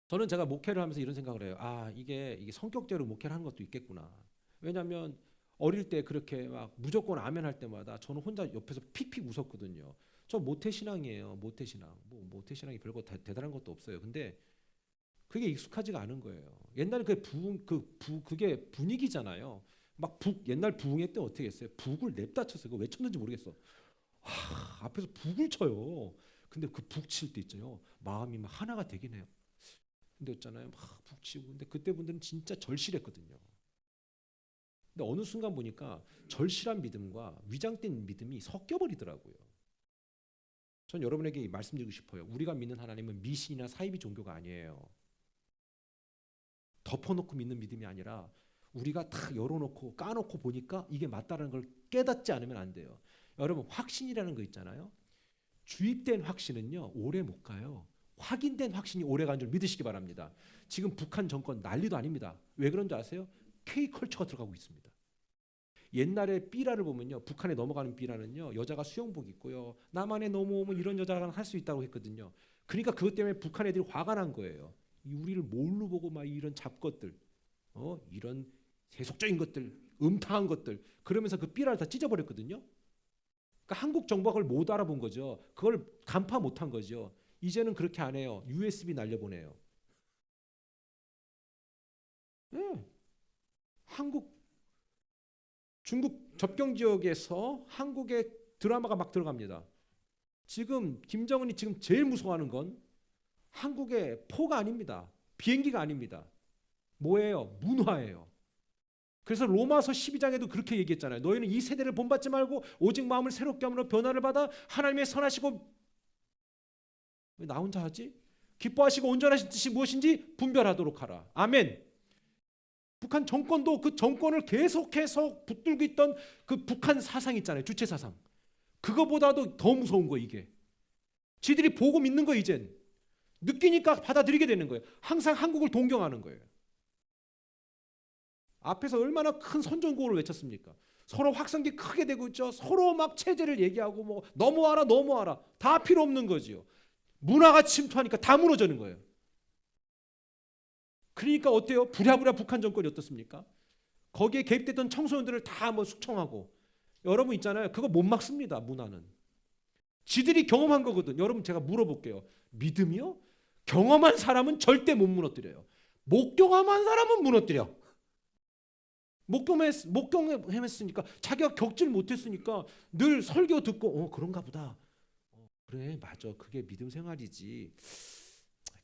저는 제가 목회를 하면서 이런 생각을 해요. 이게 성격대로 목회를 하는 것도 있겠구나. 왜냐하면 어릴 때 그렇게 막 무조건 아멘 할 때마다 저는 혼자 옆에서 픽픽 웃었거든요. 저 모태신앙이에요. 모태신앙. 모태신앙이 별거 대단한 것도 없어요. 근데 그게 익숙하지가 않은 거예요. 옛날에 그게 분위기잖아요. 막 옛날 부흥회 때 어떻게 했어요? 북을 냅다 쳤어요. 그거 왜 쳤는지 모르겠어. 앞에서 북을 쳐요. 근데 그 북 칠 때 있죠. 마음이 막 하나가 되긴 해요. 근데 있잖아요. 막 북치고. 근데 그때 분들은 진짜 절실했거든요. 근데 어느 순간 보니까 절실한 믿음과 위장된 믿음이 섞여버리더라고요. 전 여러분에게 말씀드리고 싶어요. 우리가 믿는 하나님은 미신이나 사이비 종교가 아니에요. 덮어놓고 믿는 믿음이 아니라 우리가 다 열어놓고 까놓고 보니까 이게 맞다는 걸 깨닫지 않으면 안 돼요. 여러분 확신이라는 거 있잖아요. 주입된 확신은요 오래 못 가요. 확인된 확신이 오래 가는 줄 믿으시기 바랍니다. 지금 북한 정권 난리도 아닙니다. 왜 그런지 아세요? K컬처가 들어가고 있습니다. 옛날에 삐라를 보면요. 북한에 넘어가는 삐라는요. 여자가 수영복 입고요. 남한에 넘어오면 이런 여자랑 할 수 있다고 했거든요. 그러니까 그것 때문에 북한 애들이 화가 난 거예요. 우리를 뭘로 보고 막 이런 잡것들, 이런 세속적인 것들, 음탕한 것들 그러면서 그 삐라를 다 찢어버렸거든요. 그러니까 한국 정부가 그걸 못 알아본 거죠. 그걸 간파 못한 거죠. 이제는 그렇게 안 해요. USB 날려보내요. 네. 중국 접경 지역에서 한국의 드라마가 막 들어갑니다. 지금 김정은이 지금 제일 무서워하는 건 한국의 포가 아닙니다. 비행기가 아닙니다. 뭐예요? 문화예요. 그래서 로마서 12장에도 그렇게 얘기했잖아요. 너희는 이 세대를 본받지 말고 오직 마음을 새롭게 함으로 변화를 받아 하나님의 선하시고, 왜 나 혼자 하지? 기뻐하시고 온전하신 뜻이 무엇인지 분별하도록 하라. 아멘. 북한 정권도 그 정권을 계속해서 붙들고 있던 그 북한 사상 있잖아요. 주체 사상. 그거보다도 더 무서운 거 이게. 지들이 보고 믿는 거 이젠. 느끼니까 받아들이게 되는 거예요. 항상 한국을 동경하는 거예요. 앞에서 얼마나 큰 선전구호를 외쳤습니까? 서로 확성기 크게 되고 있죠. 서로 막 체제를 얘기하고 뭐 넘어와라 넘어와라. 다 필요 없는 거지요. 문화가 침투하니까 다 무너지는 거예요. 그러니까 어때요? 부랴부랴 북한 정권이 어떻습니까? 거기에 개입됐던 청소년들을 다 뭐 숙청하고. 여러분 있잖아요. 그거 못 막습니다. 문화는. 지들이 경험한 거거든. 여러분 제가 물어볼게요. 믿음이요? 경험한 사람은 절대 못 무너뜨려요. 못 경험한 사람은 무너뜨려. 못 경험했으니까, 자기가 겪질 못했으니까 늘 설교 듣고 그런가 보다. 그래 맞아, 그게 믿음 생활이지.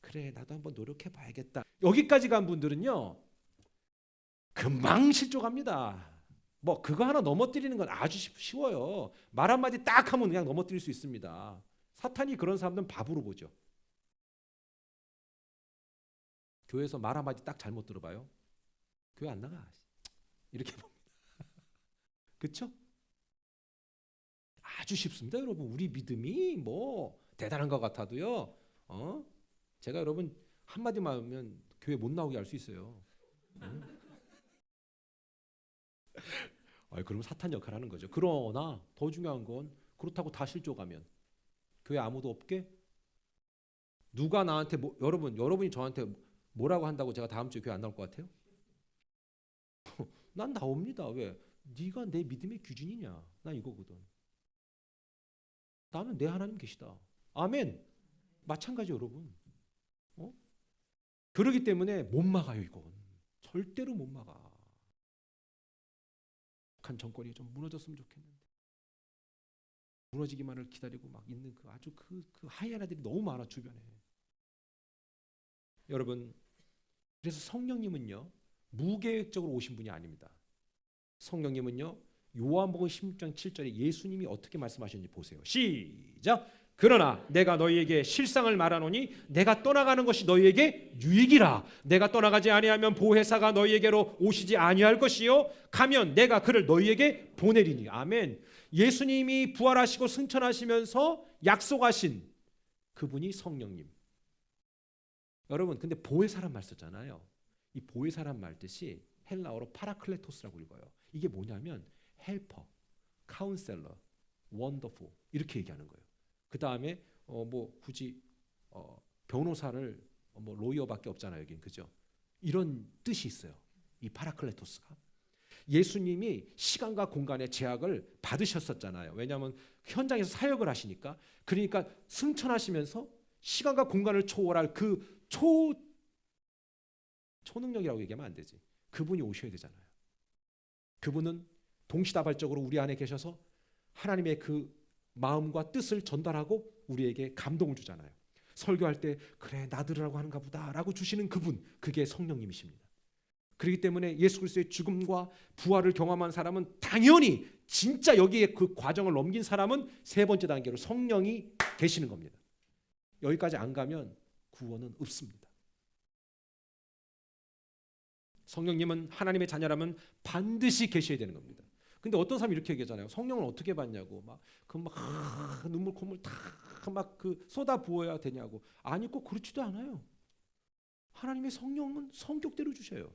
그래 나도 한번 노력해 봐야겠다. 여기까지 간 분들은요 금방 실족합니다. 뭐 그거 하나 넘어뜨리는 건 아주 쉬워요. 말 한마디 딱 하면 그냥 넘어뜨릴 수 있습니다. 사탄이 그런 사람들은 밥으로 보죠. 교회에서 말 한마디 딱 잘못 들어봐요. 교회 안 나가. 이렇게 봅니다. 그렇죠? 아주 쉽습니다, 여러분. 우리 믿음이 뭐 대단한 것 같아도요. 제가 여러분 한마디만 하면 교회 못 나오게 할 수 있어요. 그럼 사탄 역할을 하는 거죠. 그러나 더 중요한 건 그렇다고 다 실족하면 교회 아무도 없게? 누가 나한테 여러분이 저한테 뭐라고 한다고 제가 다음 주에 교회 안 나올 것 같아요? 난 나옵니다. 왜? 네가 내 믿음의 기준이냐? 난 이거거든. 나는 내 하나님 계시다. 아멘. 마찬가지 여러분. 그러기 때문에 못 막아요. 이건 절대로 못 막아. 북한 정권이 좀 무너졌으면 좋겠는데 무너지기만을 기다리고 막 있는 그 아주 그 하이에나들이 너무 많아 주변에. 여러분, 그래서 성령님은요 무계획적으로 오신 분이 아닙니다. 성령님은요 요한복음 16장 7절에 예수님이 어떻게 말씀하셨는지 보세요. 시작. 그러나 내가 너희에게 실상을 말하노니 내가 떠나가는 것이 너희에게 유익이라. 내가 떠나가지 아니하면 보혜사가 너희에게로 오시지 아니할 것이요 가면 내가 그를 너희에게 보내리니. 아멘. 예수님이 부활하시고 승천하시면서 약속하신 그분이 성령님. 여러분 근데 보혜사란 말 썼잖아요. 이 보혜사란 말 뜻이 헬라어로 파라클레토스라고 읽어요. 이게 뭐냐면 헬퍼, 카운셀러, 원더풀 이렇게 얘기하는 거예요. 그 다음에 뭐 굳이 변호사를 뭐 로이어밖에 없잖아요. 여긴 그죠? 이런 뜻이 있어요. 이 파라클레토스가. 예수님이 시간과 공간의 제약을 받으셨었잖아요. 왜냐하면 현장에서 사역을 하시니까. 그러니까 승천하시면서 시간과 공간을 초월할 그 초능력이라고 얘기하면 안 되지. 그분이 오셔야 되잖아요. 그분은 동시다발적으로 우리 안에 계셔서 하나님의 그 마음과 뜻을 전달하고 우리에게 감동을 주잖아요. 설교할 때 그래 나들으라고 하는가 보다라고 주시는 그분, 그게 성령님이십니다. 그렇기 때문에 예수 그리스도의 죽음과 부활을 경험한 사람은 당연히 진짜 여기에 그 과정을 넘긴 사람은 세 번째 단계로 성령이 계시는 겁니다. 여기까지 안 가면 구원은 없습니다. 성령님은 하나님의 자녀라면 반드시 계셔야 되는 겁니다. 근데 어떤 사람이 이렇게 얘기하잖아요. 성령을 어떻게 받냐고 막 눈물 콧물 다 막 쏟아 부어야 되냐고. 아니 꼭 그렇지도 않아요. 하나님의 성령은 성격대로 주셔요.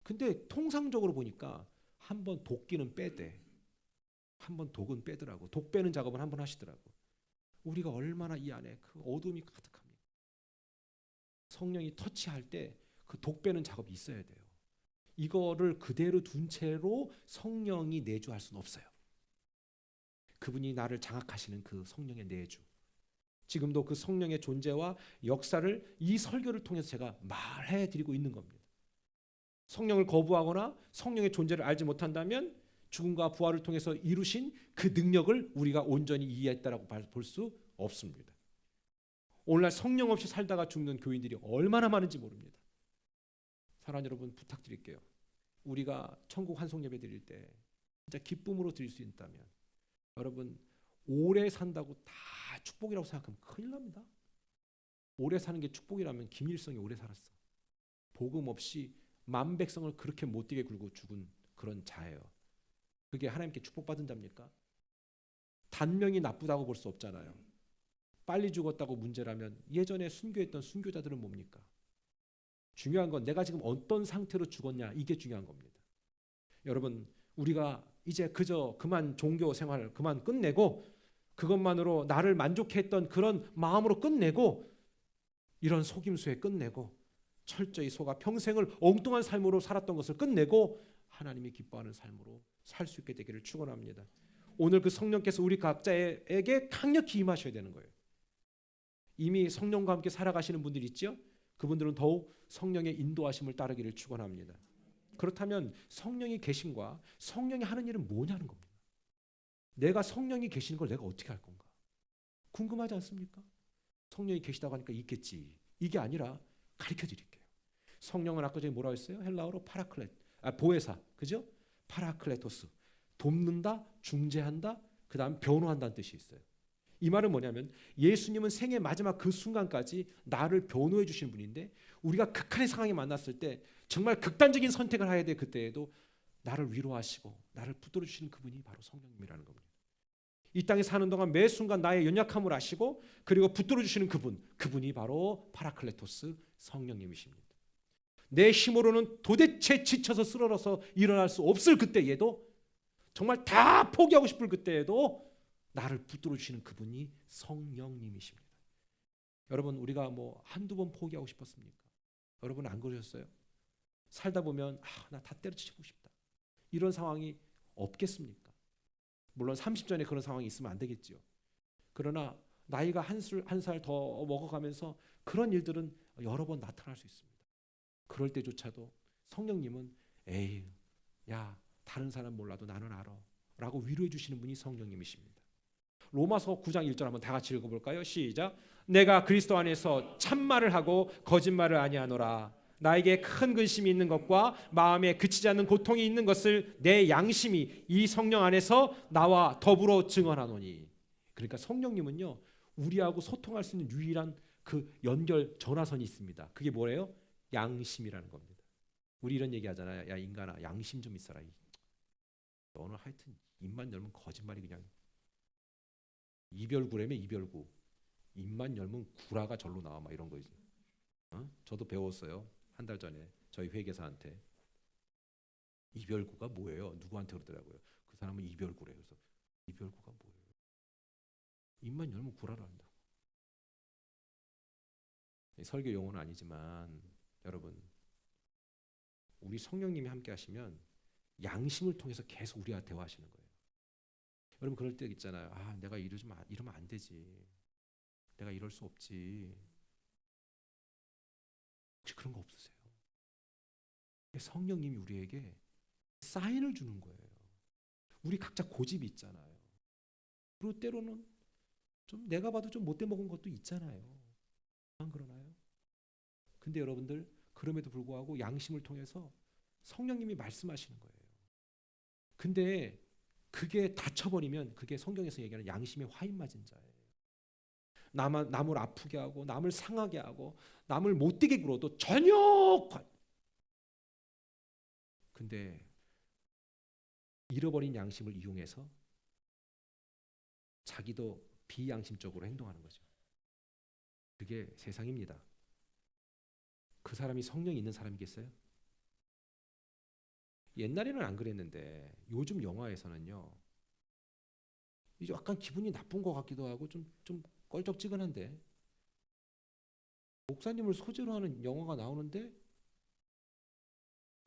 근데 통상적으로 보니까 한번 도끼는 빼대. 한번 독은 빼더라고. 독 빼는 작업을 한번 하시더라고. 우리가 얼마나 이 안에 그 어둠이 가득합니까? 성령이 터치할 때 그 독 빼는 작업이 있어야 돼요. 이거를 그대로 둔 채로 성령이 내주할 수는 없어요. 그분이 나를 장악하시는 그 성령의 내주. 지금도 그 성령의 존재와 역사를 이 설교를 통해서 제가 말해드리고 있는 겁니다. 성령을 거부하거나 성령의 존재를 알지 못한다면 죽음과 부활을 통해서 이루신 그 능력을 우리가 온전히 이해했다라고 볼 수 없습니다. 오늘날 성령 없이 살다가 죽는 교인들이 얼마나 많은지 모릅니다. 사랑하는 여러분, 부탁드릴게요. 우리가 천국 환송 예배 드릴 때 진짜 기쁨으로 드릴 수 있다면, 여러분 오래 산다고 다 축복이라고 생각하면 큰일 납니다. 오래 사는 게 축복이라면 김일성이 오래 살았어. 복음 없이 만 백성을 그렇게 못되게 굴고 죽은 그런 자예요. 그게 하나님께 축복받은 자입니까? 단명이 나쁘다고 볼 수 없잖아요. 빨리 죽었다고 문제라면 예전에 순교했던 순교자들은 뭡니까? 중요한 건 내가 지금 어떤 상태로 죽었냐, 이게 중요한 겁니다. 여러분, 우리가 이제 그저 그만 종교 생활을 그만 끝내고 그것만으로 나를 만족해 했던 그런 마음으로 끝내고, 이런 속임수에 끝내고 철저히 속아 평생을 엉뚱한 삶으로 살았던 것을 끝내고 하나님이 기뻐하는 삶으로 살 수 있게 되기를 축원합니다. 오늘 그 성령께서 우리 각자에게 강력히 임하셔야 되는 거예요. 이미 성령과 함께 살아가시는 분들 있죠? 그분들은 더욱 성령의 인도하심을 따르기를 축원합니다. 그렇다면 성령이 계심과 성령이 하는 일은 뭐냐는 겁니다. 내가 성령이 계시는 걸 내가 어떻게 할 건가? 궁금하지 않습니까? 성령이 계시다고 하니까 있겠지. 이게 아니라 가르쳐 드릴게요. 성령은 아까 전에 뭐라고 했어요? 헬라어로 보혜사, 그죠? 파라클레토스, 돕는다, 중재한다, 그 다음 변호한다는 뜻이 있어요. 이 말은 뭐냐면 예수님은 생애 마지막 그 순간까지 나를 변호해 주시는 분인데, 우리가 극한의 상황에 만났을 때 정말 극단적인 선택을 해야 돼. 그때에도 나를 위로하시고 나를 붙들어 주시는 그분이 바로 성령님이라는 겁니다. 이 땅에 사는 동안 매 순간 나의 연약함을 아시고 그리고 붙들어 주시는 그분이 바로 파라클레토스, 성령님이십니다. 내 힘으로는 도대체 지쳐서 쓰러져서 일어날 수 없을 그때에도, 정말 다 포기하고 싶을 그때에도 나를 붙들어 주시는 그분이 성령님이십니다. 여러분, 우리가 뭐 한두 번 포기하고 싶었습니까? 여러분 안 그러셨어요? 살다 보면 나 다 때려치고 싶다, 이런 상황이 없겠습니까? 물론 30전에 그런 상황이 있으면 안 되겠지요. 그러나 나이가 한 살 더 먹어가면서 그런 일들은 여러 번 나타날 수 있습니다. 그럴 때조차도 성령님은 에이, 야, 다른 사람 몰라도 나는 알아 라고 위로해 주시는 분이 성령님이십니다. 로마서 9장 1절 한번 다 같이 읽어볼까요? 시작. 내가 그리스도 안에서 참말을 하고 거짓말을 아니하노라. 나에게 큰 근심이 있는 것과 마음에 그치지 않는 고통이 있는 것을 내 양심이 이 성령 안에서 나와 더불어 증언하노니. 그러니까 성령님은요, 우리하고 소통할 수 있는 유일한 그 연결 전화선이 있습니다. 그게 뭐예요? 양심이라는 겁니다. 우리 이런 얘기 하잖아요. 야 인간아, 양심 좀 있어라. 너는 하여튼 입만 열면 거짓말이 그냥 이별구라며 이별구. 입만 열면 구라가 절로 나와, 막 이런 거지. 저도 배웠어요. 한 달 전에 저희 회계사한테. 이별구가 뭐예요? 누구한테 그러더라고요. 그 사람은 이별구래요. 그래서 이별구가 뭐예요? 입만 열면 구라를 한다고. 설교 용어는 아니지만 여러분, 우리 성령님이 함께 하시면 양심을 통해서 계속 우리와 대화하시는 거예요. 여러분 그럴 때 있잖아요. 내가 이러면 안 되지. 내가 이럴 수 없지. 혹시 그런 거 없으세요? 성령님이 우리에게 사인을 주는 거예요. 우리 각자 고집이 있잖아요. 그리고 때로는 좀 내가 봐도 좀 못돼 먹은 것도 있잖아요. 안 그러나요? 근데 여러분들, 그럼에도 불구하고 양심을 통해서 성령님이 말씀하시는 거예요. 근데 그게 닫혀버리면 그게 성경에서 얘기하는 양심의 화인 맞은 자예요. 남을 아프게 하고 남을 상하게 하고 남을 못되게 굴어도 전혀. 근데 잃어버린 양심을 이용해서 자기도 비양심적으로 행동하는 거죠. 그게 세상입니다. 그 사람이 성령이 있는 사람이겠어요? 옛날에는 안 그랬는데 요즘 영화에서는요, 이제 약간 기분이 나쁜 것 같기도 하고 좀 껄쩍지근한데, 목사님을 소재로 하는 영화가 나오는데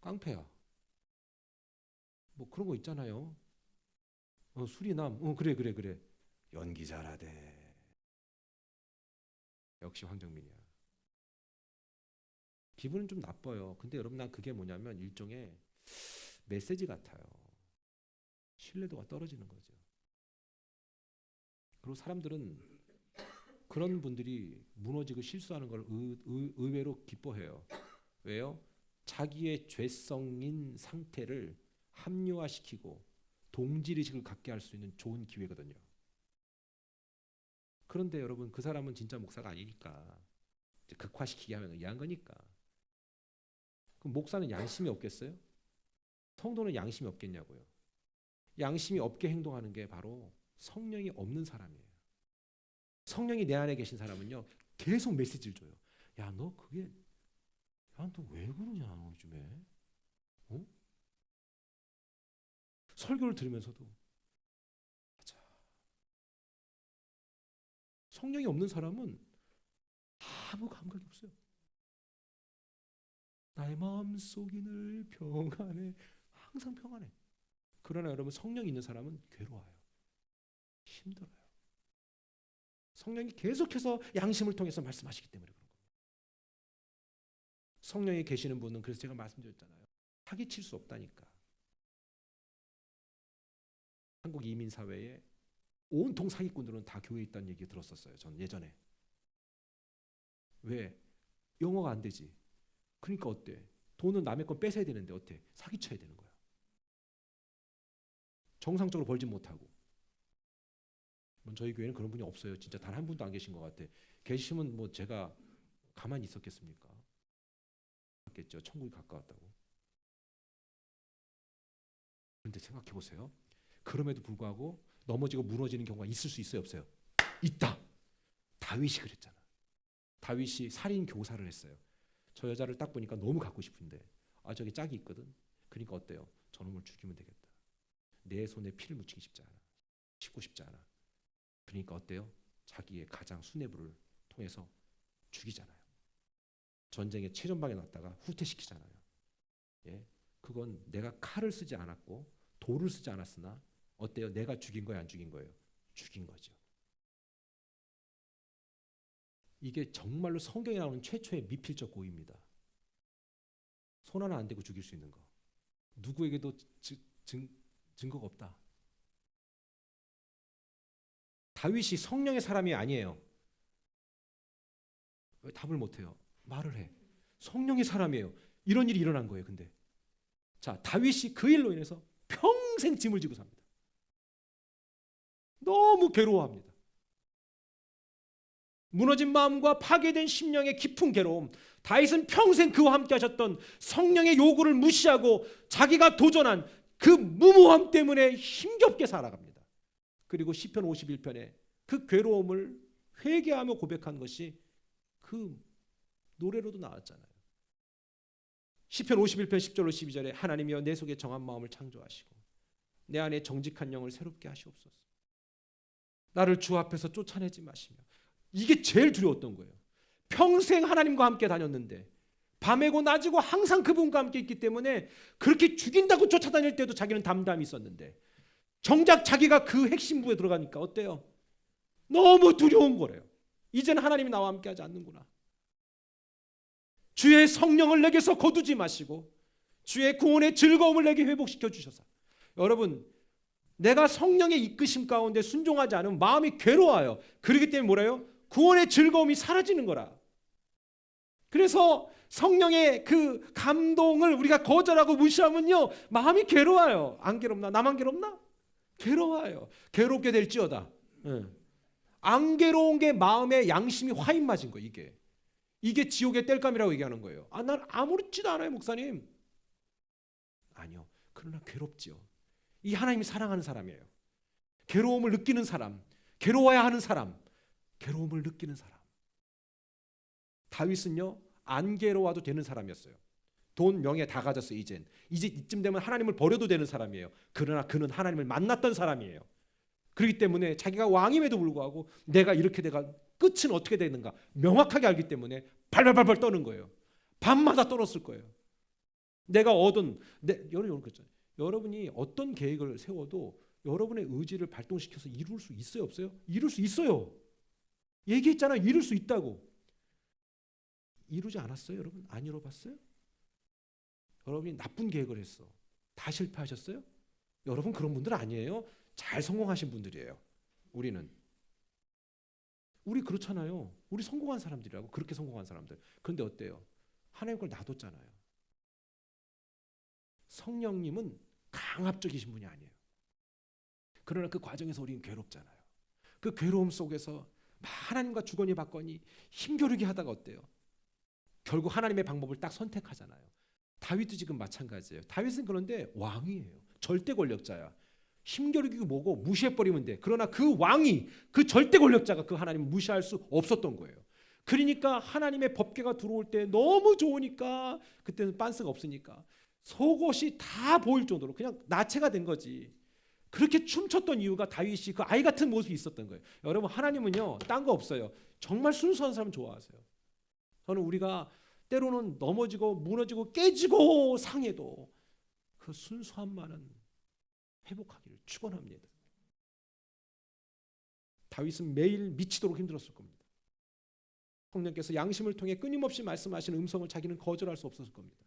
깡패야. 뭐 그런 거 있잖아요. 수리남. 그래. 연기 잘하대. 역시 황정민이야. 기분은 좀 나빠요. 근데 여러분, 난 그게 뭐냐면 일종의 메시지 같아요. 신뢰도가 떨어지는 거죠. 그리고 사람들은 그런 분들이 무너지고 실수하는 걸 의외로 기뻐해요. 왜요? 자기의 죄성인 상태를 합리화시키고 동질의식을 갖게 할 수 있는 좋은 기회거든요. 그런데 여러분, 그 사람은 진짜 목사가 아니니까 이제 극화시키게 하면 의아한 거니까. 그럼 목사는 양심이 없겠어요? 성도는 양심이 없겠냐고요. 양심이 없게 행동하는 게 바로 성령이 없는 사람이에요. 성령이 내 안에 계신 사람은요, 계속 메시지를 줘요. 야, 너 그게, 야, 너 왜 그러냐 요즘에? 어? 설교를 들으면서도 맞아. 성령이 없는 사람은 아무 감각이 없어요. 나의 마음속이 늘 평안해. 항상 평안해. 그러나 여러분, 성령이 있는 사람은 괴로워요. 힘들어요. 성령이 계속해서 양심을 통해서 말씀하시기 때문에 그런 겁니다. 성령이 계시는 분은, 그래서 제가 말씀드렸잖아요. 사기칠 수 없다니까. 한국 이민사회에 온통 사기꾼들은 다 교회에 있다는 얘기 들었었어요. 전 예전에. 왜? 영어가 안 되지. 그러니까 어때? 돈은 남의 건 뺏어야 되는데 어때? 사기쳐야 되는 거야. 정상적으로 벌지 못하고. 저희 교회는 그런 분이 없어요. 진짜 단 한 분도 안 계신 것 같아. 계시면 뭐 제가 가만히 있었겠습니까? 겠죠. 천국이 가까웠다고. 그런데 생각해 보세요. 그럼에도 불구하고 넘어지고 무너지는 경우가 있을 수 있어요, 없어요? 있다. 다윗이 그랬잖아. 다윗이 살인 교사를 했어요. 저 여자를 딱 보니까 너무 갖고 싶은데, 아, 저기 짝이 있거든. 그러니까 어때요? 저놈을 죽이면 되겠다. 내 손에 피를 묻히기 쉽지 않아. 쉽고 싶지 않아. 그러니까 어때요? 자기의 가장 수뇌부를 통해서 죽이잖아요. 전쟁의 최전방에 놨다가 후퇴시키잖아요. 예, 그건 내가 칼을 쓰지 않았고 돌을 쓰지 않았으나 어때요? 내가 죽인 거예요, 안 죽인 거예요? 죽인 거죠. 이게 정말로 성경에 나오는 최초의 미필적 고의입니다. 손 하나 안 대고 죽일 수 있는 거. 누구에게도 증거가 없다. 다윗이 성령의 사람이 아니에요. 왜 답을 못해요? 말을 해. 성령의 사람이에요. 이런 일이 일어난 거예요. 근데 자, 다윗이 그 일로 인해서 평생 짐을 지고 삽니다. 너무 괴로워합니다. 무너진 마음과 파괴된 심령의 깊은 괴로움. 다윗은 평생 그와 함께 하셨던 성령의 요구를 무시하고 자기가 도전한 그 무모함 때문에 힘겹게 살아갑니다. 그리고 시편 51편에 그 괴로움을 회개하며 고백한 것이 그 노래로도 나왔잖아요. 시편 51편 10절로 12절에 하나님이여 내 속에 정한 마음을 창조하시고 내 안에 정직한 영을 새롭게 하시옵소서. 나를 주 앞에서 쫓아내지 마시며. 이게 제일 두려웠던 거예요. 평생 하나님과 함께 다녔는데 밤에고 낮이고 항상 그분과 함께 있기 때문에 그렇게 죽인다고 쫓아다닐 때도 자기는 담담히 있었는데 정작 자기가 그 핵심부에 들어가니까 어때요? 너무 두려운 거래요. 이제는 하나님이 나와 함께 하지 않는구나. 주의 성령을 내게서 거두지 마시고 주의 구원의 즐거움을 내게 회복시켜 주셔서. 여러분, 내가 성령의 이끄심 가운데 순종하지 않으면 마음이 괴로워요. 그렇기 때문에 뭐래요? 구원의 즐거움이 사라지는 거라. 그래서 성령의 그 감동을 우리가 거절하고 무시하면요, 마음이 괴로워요. 안 괴롭나? 나만 괴롭나? 괴로워요. 괴롭게 될지어다. 안 괴로운 게 마음의 양심이 화인 맞은 거예요. 이게 지옥의 땔감이라고 얘기하는 거예요. 아, 난 아무렇지도 않아요, 목사님. 아니요. 그러나 괴롭지요. 이 하나님이 사랑하는 사람이에요. 괴로움을 느끼는 사람, 괴로워야 하는 사람, 괴로움을 느끼는 사람. 다윗은요, 안 괴로워도 되는 사람이었어요. 돈, 명예 다 가졌어요. 이제 이쯤 되면 하나님을 버려도 되는 사람이에요. 그러나 그는 하나님을 만났던 사람이에요. 그렇기 때문에 자기가 왕임에도 불구하고 내가 이렇게 돼가 끝은 어떻게 되는가 명확하게 알기 때문에 발발발발 떠는 거예요. 밤마다 떨었을 거예요. 내가 얻은 여러분이 어떤 계획을 세워도 여러분의 의지를 발동시켜서 이룰 수 있어요, 없어요? 이룰 수 있어요. 얘기했잖아요. 이룰 수 있다고. 이루지 않았어요, 여러분? 안 이뤄봤어요? 여러분이 나쁜 계획을 했어. 다 실패하셨어요? 여러분 그런 분들 아니에요. 잘 성공하신 분들이에요. 우리는 우리 그렇잖아요. 우리 성공한 사람들이라고, 그렇게 성공한 사람들. 그런데 어때요? 하나님 걸 놔뒀잖아요. 성령님은 강압적이신 분이 아니에요. 그러나 그 과정에서 우리는 괴롭잖아요. 그 괴로움 속에서 하나님과 주거니 받거니 힘겨루기 하다가 어때요? 결국 하나님의 방법을 딱 선택하잖아요. 다윗도 지금 마찬가지예요. 다윗은 그런데 왕이에요. 절대 권력자야. 힘겨루기고 뭐고 무시해버리면 돼. 그러나 그 왕이, 그 절대 권력자가 그 하나님을 무시할 수 없었던 거예요. 그러니까 하나님의 법궤가 들어올 때 너무 좋으니까, 그때는 빤스가 없으니까 속옷이 다 보일 정도로 그냥 나체가 된 거지. 그렇게 춤췄던 이유가 다윗이 그 아이 같은 모습이 있었던 거예요. 여러분, 하나님은요 딴 거 없어요. 정말 순수한 사람 좋아하세요. 저는 우리가 때로는 넘어지고 무너지고 깨지고 상해도 그 순수함만은 회복하기를 축원합니다. 다윗은 매일 미치도록 힘들었을 겁니다. 성령께서 양심을 통해 끊임없이 말씀하시는 음성을 자기는 거절할 수 없었을 겁니다.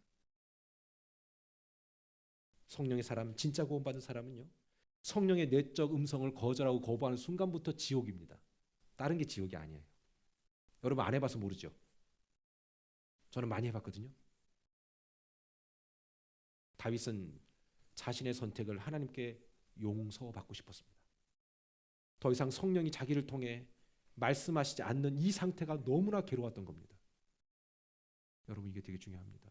성령의 사람, 진짜 구원받은 사람은요, 성령의 내적 음성을 거절하고 거부하는 순간부터 지옥입니다. 다른 게 지옥이 아니에요. 여러분 안 해봐서 모르죠? 저는 많이 해봤거든요. 다윗은 자신의 선택을 하나님께 용서받고 싶었습니다. 더 이상 성령이 자기를 통해 말씀하시지 않는 이 상태가 너무나 괴로웠던 겁니다. 여러분, 이게 되게 중요합니다.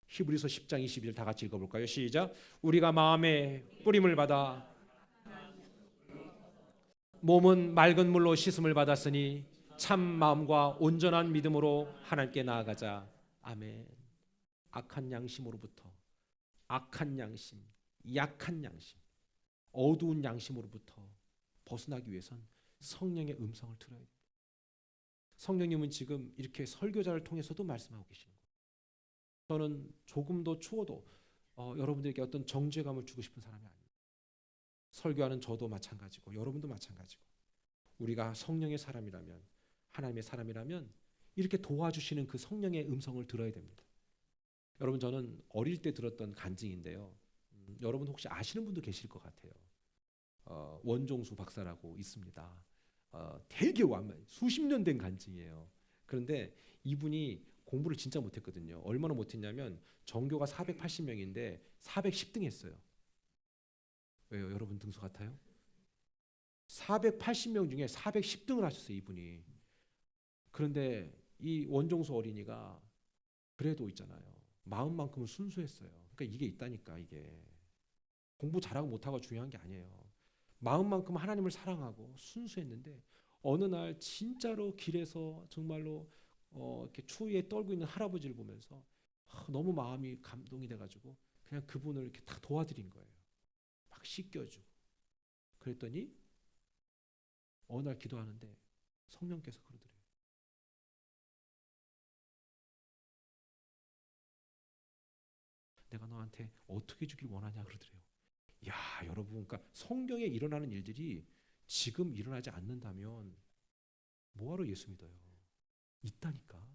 히브리서 10장 21절 다 같이 읽어볼까요? 시작. 우리가 마음에 뿌림을 받아 몸은 맑은 물로 씻음을 받았으니 참 마음과 온전한 믿음으로 하나님께 나아가자. 아멘. 악한 양심으로부터, 악한 양심, 약한 양심, 어두운 양심으로부터 벗어나기 위해선 성령의 음성을 들어야 됩니다. 성령님은 지금 이렇게 설교자를 통해서도 말씀하고 계시는 거예요. 저는 조금도 추워도 여러분들에게 어떤 정죄감을 주고 싶은 사람이 아닙니다. 설교하는 저도 마찬가지고 여러분도 마찬가지고, 우리가 성령의 사람이라면, 하나님의 사람이라면 이렇게 도와주시는 그 성령의 음성을 들어야 됩니다. 여러분, 저는 어릴 때 들었던 간증인데요. 여러분 혹시 아시는 분도 계실 것 같아요. 원종수 박사라고 있습니다. 되게 수십 년 된 간증이에요. 그런데 이분이 공부를 진짜 못했거든요. 얼마나 못했냐면 전교가 480명인데 410등 했어요. 왜요? 여러분 등수 같아요? 480명 중에 410등을 하셨어요, 이분이. 그런데 이 원종수 어린이가 그래도 있잖아요, 마음만큼은 순수했어요. 그러니까 이게 있다니까. 이게 공부 잘하고 못하고 중요한 게 아니에요. 마음만큼 하나님을 사랑하고 순수했는데 어느 날 진짜로 길에서 정말로 이렇게 추위에 떨고 있는 할아버지를 보면서 너무 마음이 감동이 돼가지고 그냥 그분을 이렇게 딱 도와드린 거예요. 막 씻겨주고. 그랬더니 어느 날 기도하는데 성령께서 그러더래요. 내가 너한테 어떻게 주길 원하냐 그러더래요. 야, 여러분, 그러니까 성경에 일어나는 일들이 지금 일어나지 않는다면 뭐하러 예수 믿어요? 있다니까.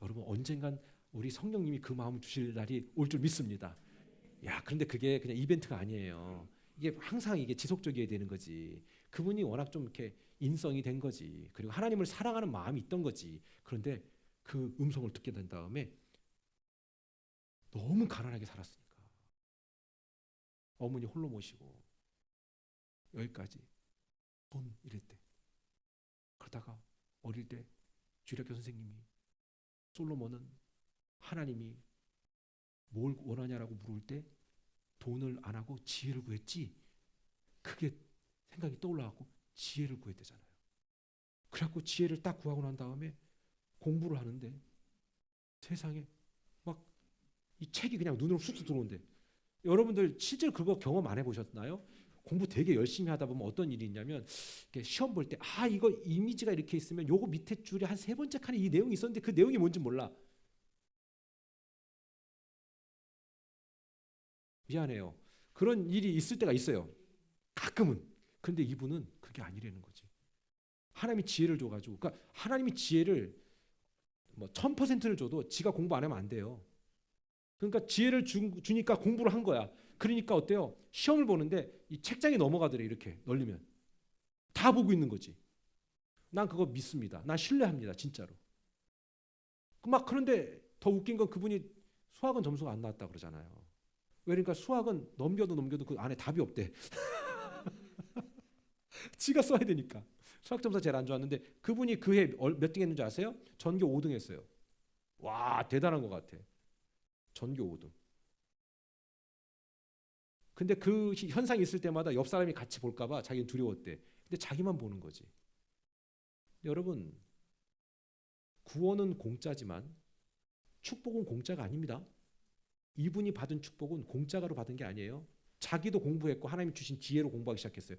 여러분, 언젠간 우리 성령님이 그 마음을 주실 날이 올 줄 믿습니다. 야, 그런데 그게 그냥 이벤트가 아니에요. 이게 항상 이게 지속적이어야 되는 거지. 그분이 워낙 좀 이렇게 인성이 된 거지. 그리고 하나님을 사랑하는 마음이 있던 거지. 그런데 그 음성을 듣게 된 다음에 너무 가난하게 살았으니까 어머니 홀로 모시고 여기까지 돈 이랬대. 그러다가 어릴 때 주일학교 선생님이 솔로몬은 하나님이 뭘 원하냐라고 물을 때 돈을 안 하고 지혜를 구했지. 그게 생각이 떠올라갖고 지혜를 구했대잖아요. 그래갖고 지혜를 딱 구하고 난 다음에 공부를 하는데 세상에 막 이 책이 그냥 눈으로 쑥쑥 들어온대. 여러분들 실제로 그거 경험 안 해보셨나요? 공부 되게 열심히 하다 보면 어떤 일이 있냐면 시험 볼 때 이거 이미지가 이렇게 있으면 요거 밑에 줄에 한 세 번째 칸에 이 내용이 있었는데 그 내용이 뭔지 몰라. 미안해요. 그런 일이 있을 때가 있어요. 가끔은. 근데 이분은 그게 아니라는 거지. 하나님이 지혜를 줘가지고, 그러니까 하나님이 지혜를 뭐 1000%를 줘도 지가 공부 안 하면 안 돼요. 그러니까 지혜를 주니까 공부를 한 거야. 그러니까 어때요? 시험을 보는데 이 책장이 넘어가더래. 이렇게 널리면 다 보고 있는 거지. 난 그거 믿습니다. 난 신뢰합니다. 진짜로. 막 그런데 더 웃긴 건 그분이 수학은 점수가 안 나왔다 그러잖아요. 왜 그러니까 수학은 넘겨도 그 안에 답이 없대. 지가 써야 되니까. 수학 점수가 제일 안 좋았는데 그분이 그 해 몇 등 했는지 아세요? 전교 5등 했어요. 와, 대단한 것 같아. 전교 5등. 근데 그 현상이 있을 때마다 옆 사람이 같이 볼까 봐 자기는 두려웠대. 근데 자기만 보는 거지. 여러분, 구원은 공짜지만 축복은 공짜가 아닙니다. 이분이 받은 축복은 공짜로 받은 게 아니에요. 자기도 공부했고 하나님이 주신 지혜로 공부하기 시작했어요.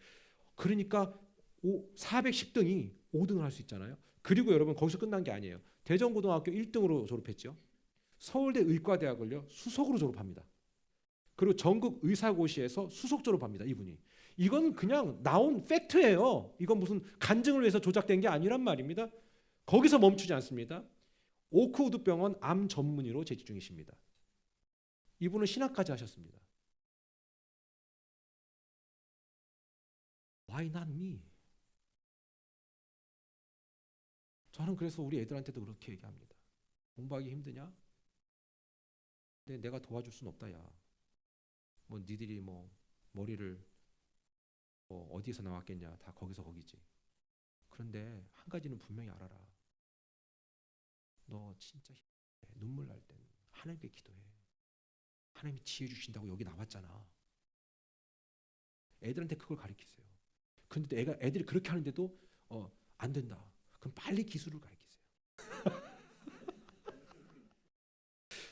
그러니까 410등이 5등을 할 수 있잖아요. 그리고 여러분 거기서 끝난 게 아니에요. 대전고등학교 1등으로 졸업했죠. 서울대 의과대학을요 수석으로 졸업합니다. 그리고 전국 의사고시에서 수석 졸업합니다. 이분이. 이건 그냥 나온 팩트예요. 이건 무슨 간증을 위해서 조작된 게 아니란 말입니다. 거기서 멈추지 않습니다. 오크우드 병원 암 전문의로 재직 중이십니다. 이분은 신학까지 하셨습니다. Why not me? 저는 그래서 우리 애들한테도 그렇게 얘기합니다. 공부하기 힘드냐? 근데 내가 도와줄 순 없다. 야, 뭐 니들이 뭐 머리를 뭐 어디에서 나왔겠냐? 다 거기서 거기지. 그런데 한 가지는 분명히 알아라. 너 진짜 눈물 날 땐 하나님께 기도해. 하나님이 지혜 주신다고 여기 나왔잖아. 애들한테 그걸 가르치세요. 근데 애들이 그렇게 하는데도 안 된다. 그럼 빨리 기술을 가르치세요.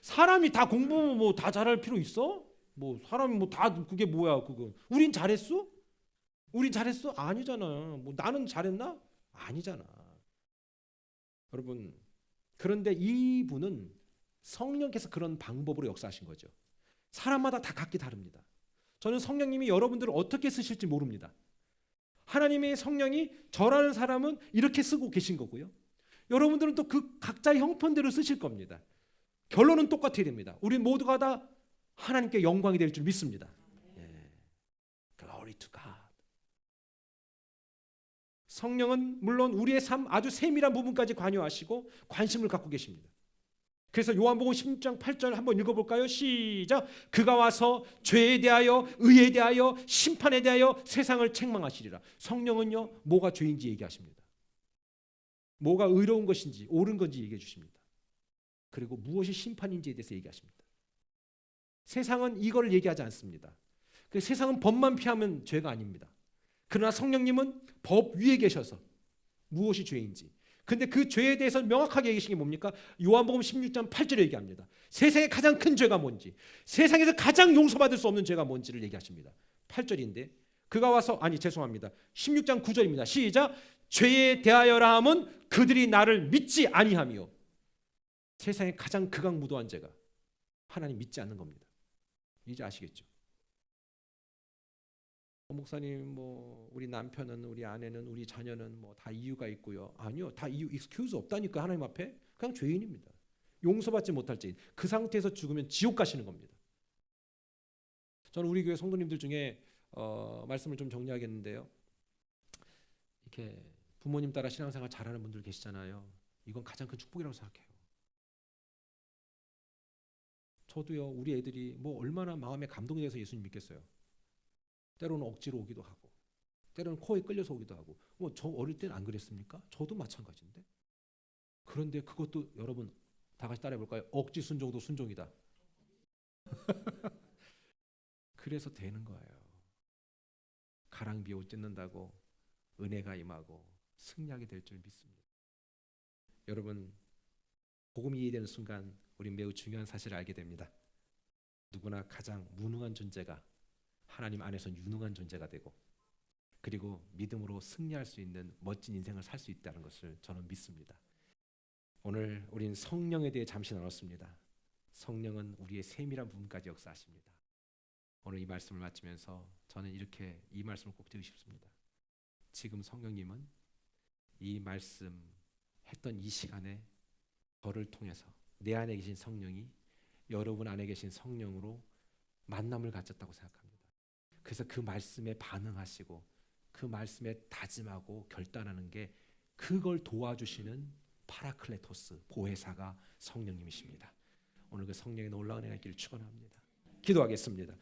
사람이 다 공부 뭐 다 잘할 필요 있어? 뭐 사람이 뭐 다 그게 뭐야 그거? 우린 잘했어? 우린 잘했어? 아니잖아. 뭐 나는 잘했나? 아니잖아. 여러분, 그런데 이분은 성령께서 그런 방법으로 역사하신 거죠. 사람마다 다 각기 다릅니다. 저는 성령님이 여러분들을 어떻게 쓰실지 모릅니다. 하나님의 성령이 저라는 사람은 이렇게 쓰고 계신 거고요. 여러분들은 또 그 각자의 형편대로 쓰실 겁니다. 결론은 똑같아야 됩니다. 우리 모두가 다 하나님께 영광이 될 줄 믿습니다. 예. Glory to God. 성령은 물론 우리의 삶 아주 세밀한 부분까지 관여하시고 관심을 갖고 계십니다. 그래서 요한복음 16장 8절 한번 읽어볼까요? 시작. 그가 와서 죄에 대하여 의에 대하여 심판에 대하여 세상을 책망하시리라. 성령은요 뭐가 죄인지 얘기하십니다. 뭐가 의로운 것인지 옳은 건지 얘기해 주십니다. 그리고 무엇이 심판인지에 대해서 얘기하십니다. 세상은 이걸 얘기하지 않습니다. 세상은 법만 피하면 죄가 아닙니다. 그러나 성령님은 법 위에 계셔서 무엇이 죄인지, 근데 그 죄에 대해서 명확하게 얘기하신 게 뭡니까? 요한복음 16장 8절에 얘기합니다. 세상의 가장 큰 죄가 뭔지, 세상에서 가장 용서받을 수 없는 죄가 뭔지를 얘기하십니다. 8절인데 그가 와서 16장 9절입니다. 시작. 죄에 대하여라 함은 그들이 나를 믿지 아니하며. 세상에 가장 극악무도한 죄가 하나님 믿지 않는 겁니다. 이제 아시겠죠? 목사님 뭐 우리 남편은 우리 아내는 우리 자녀는 뭐 다 이유가 있고요. 아니요. 다 이유 익스큐즈 없다니까. 하나님 앞에 그냥 죄인입니다. 용서받지 못할 죄인. 그 상태에서 죽으면 지옥 가시는 겁니다. 저는 우리 교회 성도님들 중에 말씀을 좀 정리하겠는데요. 이렇게 부모님 따라 신앙생활 잘하는 분들 계시잖아요. 이건 가장 큰 축복이라고 생각해요. 저도요. 우리 애들이 뭐 얼마나 마음에 감동이 돼서 예수님 믿겠어요. 때로는 억지로 오기도 하고 때로는 코에 끌려서 오기도 하고 뭐 저 어릴 때는 안 그랬습니까? 저도 마찬가지인데. 그런데 그것도 여러분 다 같이 따라해 볼까요? 억지 순종도 순종이다. 그래서 되는 거예요. 가랑비에 옷 찢는다고 은혜가 임하고 승리하게 될 줄 믿습니다. 여러분 복음이 이해되는 순간 우린 매우 중요한 사실을 알게 됩니다. 누구나 가장 무능한 존재가 하나님 안에서 유능한 존재가 되고 그리고 믿음으로 승리할 수 있는 멋진 인생을 살 수 있다는 것을 저는 믿습니다. 오늘 우린 성령에 대해 잠시 나눴습니다. 성령은 우리의 세밀한 부분까지 역사하십니다. 오늘 이 말씀을 마치면서 저는 이렇게 이 말씀을 꼭 드리고 싶습니다. 지금 성령님은 이 말씀 했던 이 시간에 저를 통해서 내 안에 계신 성령이 여러분 안에 계신 성령으로 만남을 가졌다고 생각합니다. 그래서 그 말씀에 반응하시고 그 말씀에 다짐하고 결단하는 게 그걸 도와주시는 파라클레토스 보혜사가 성령님이십니다. 오늘 그 성령의 놀라운 은혜가 있기를 축원합니다. 기도하겠습니다.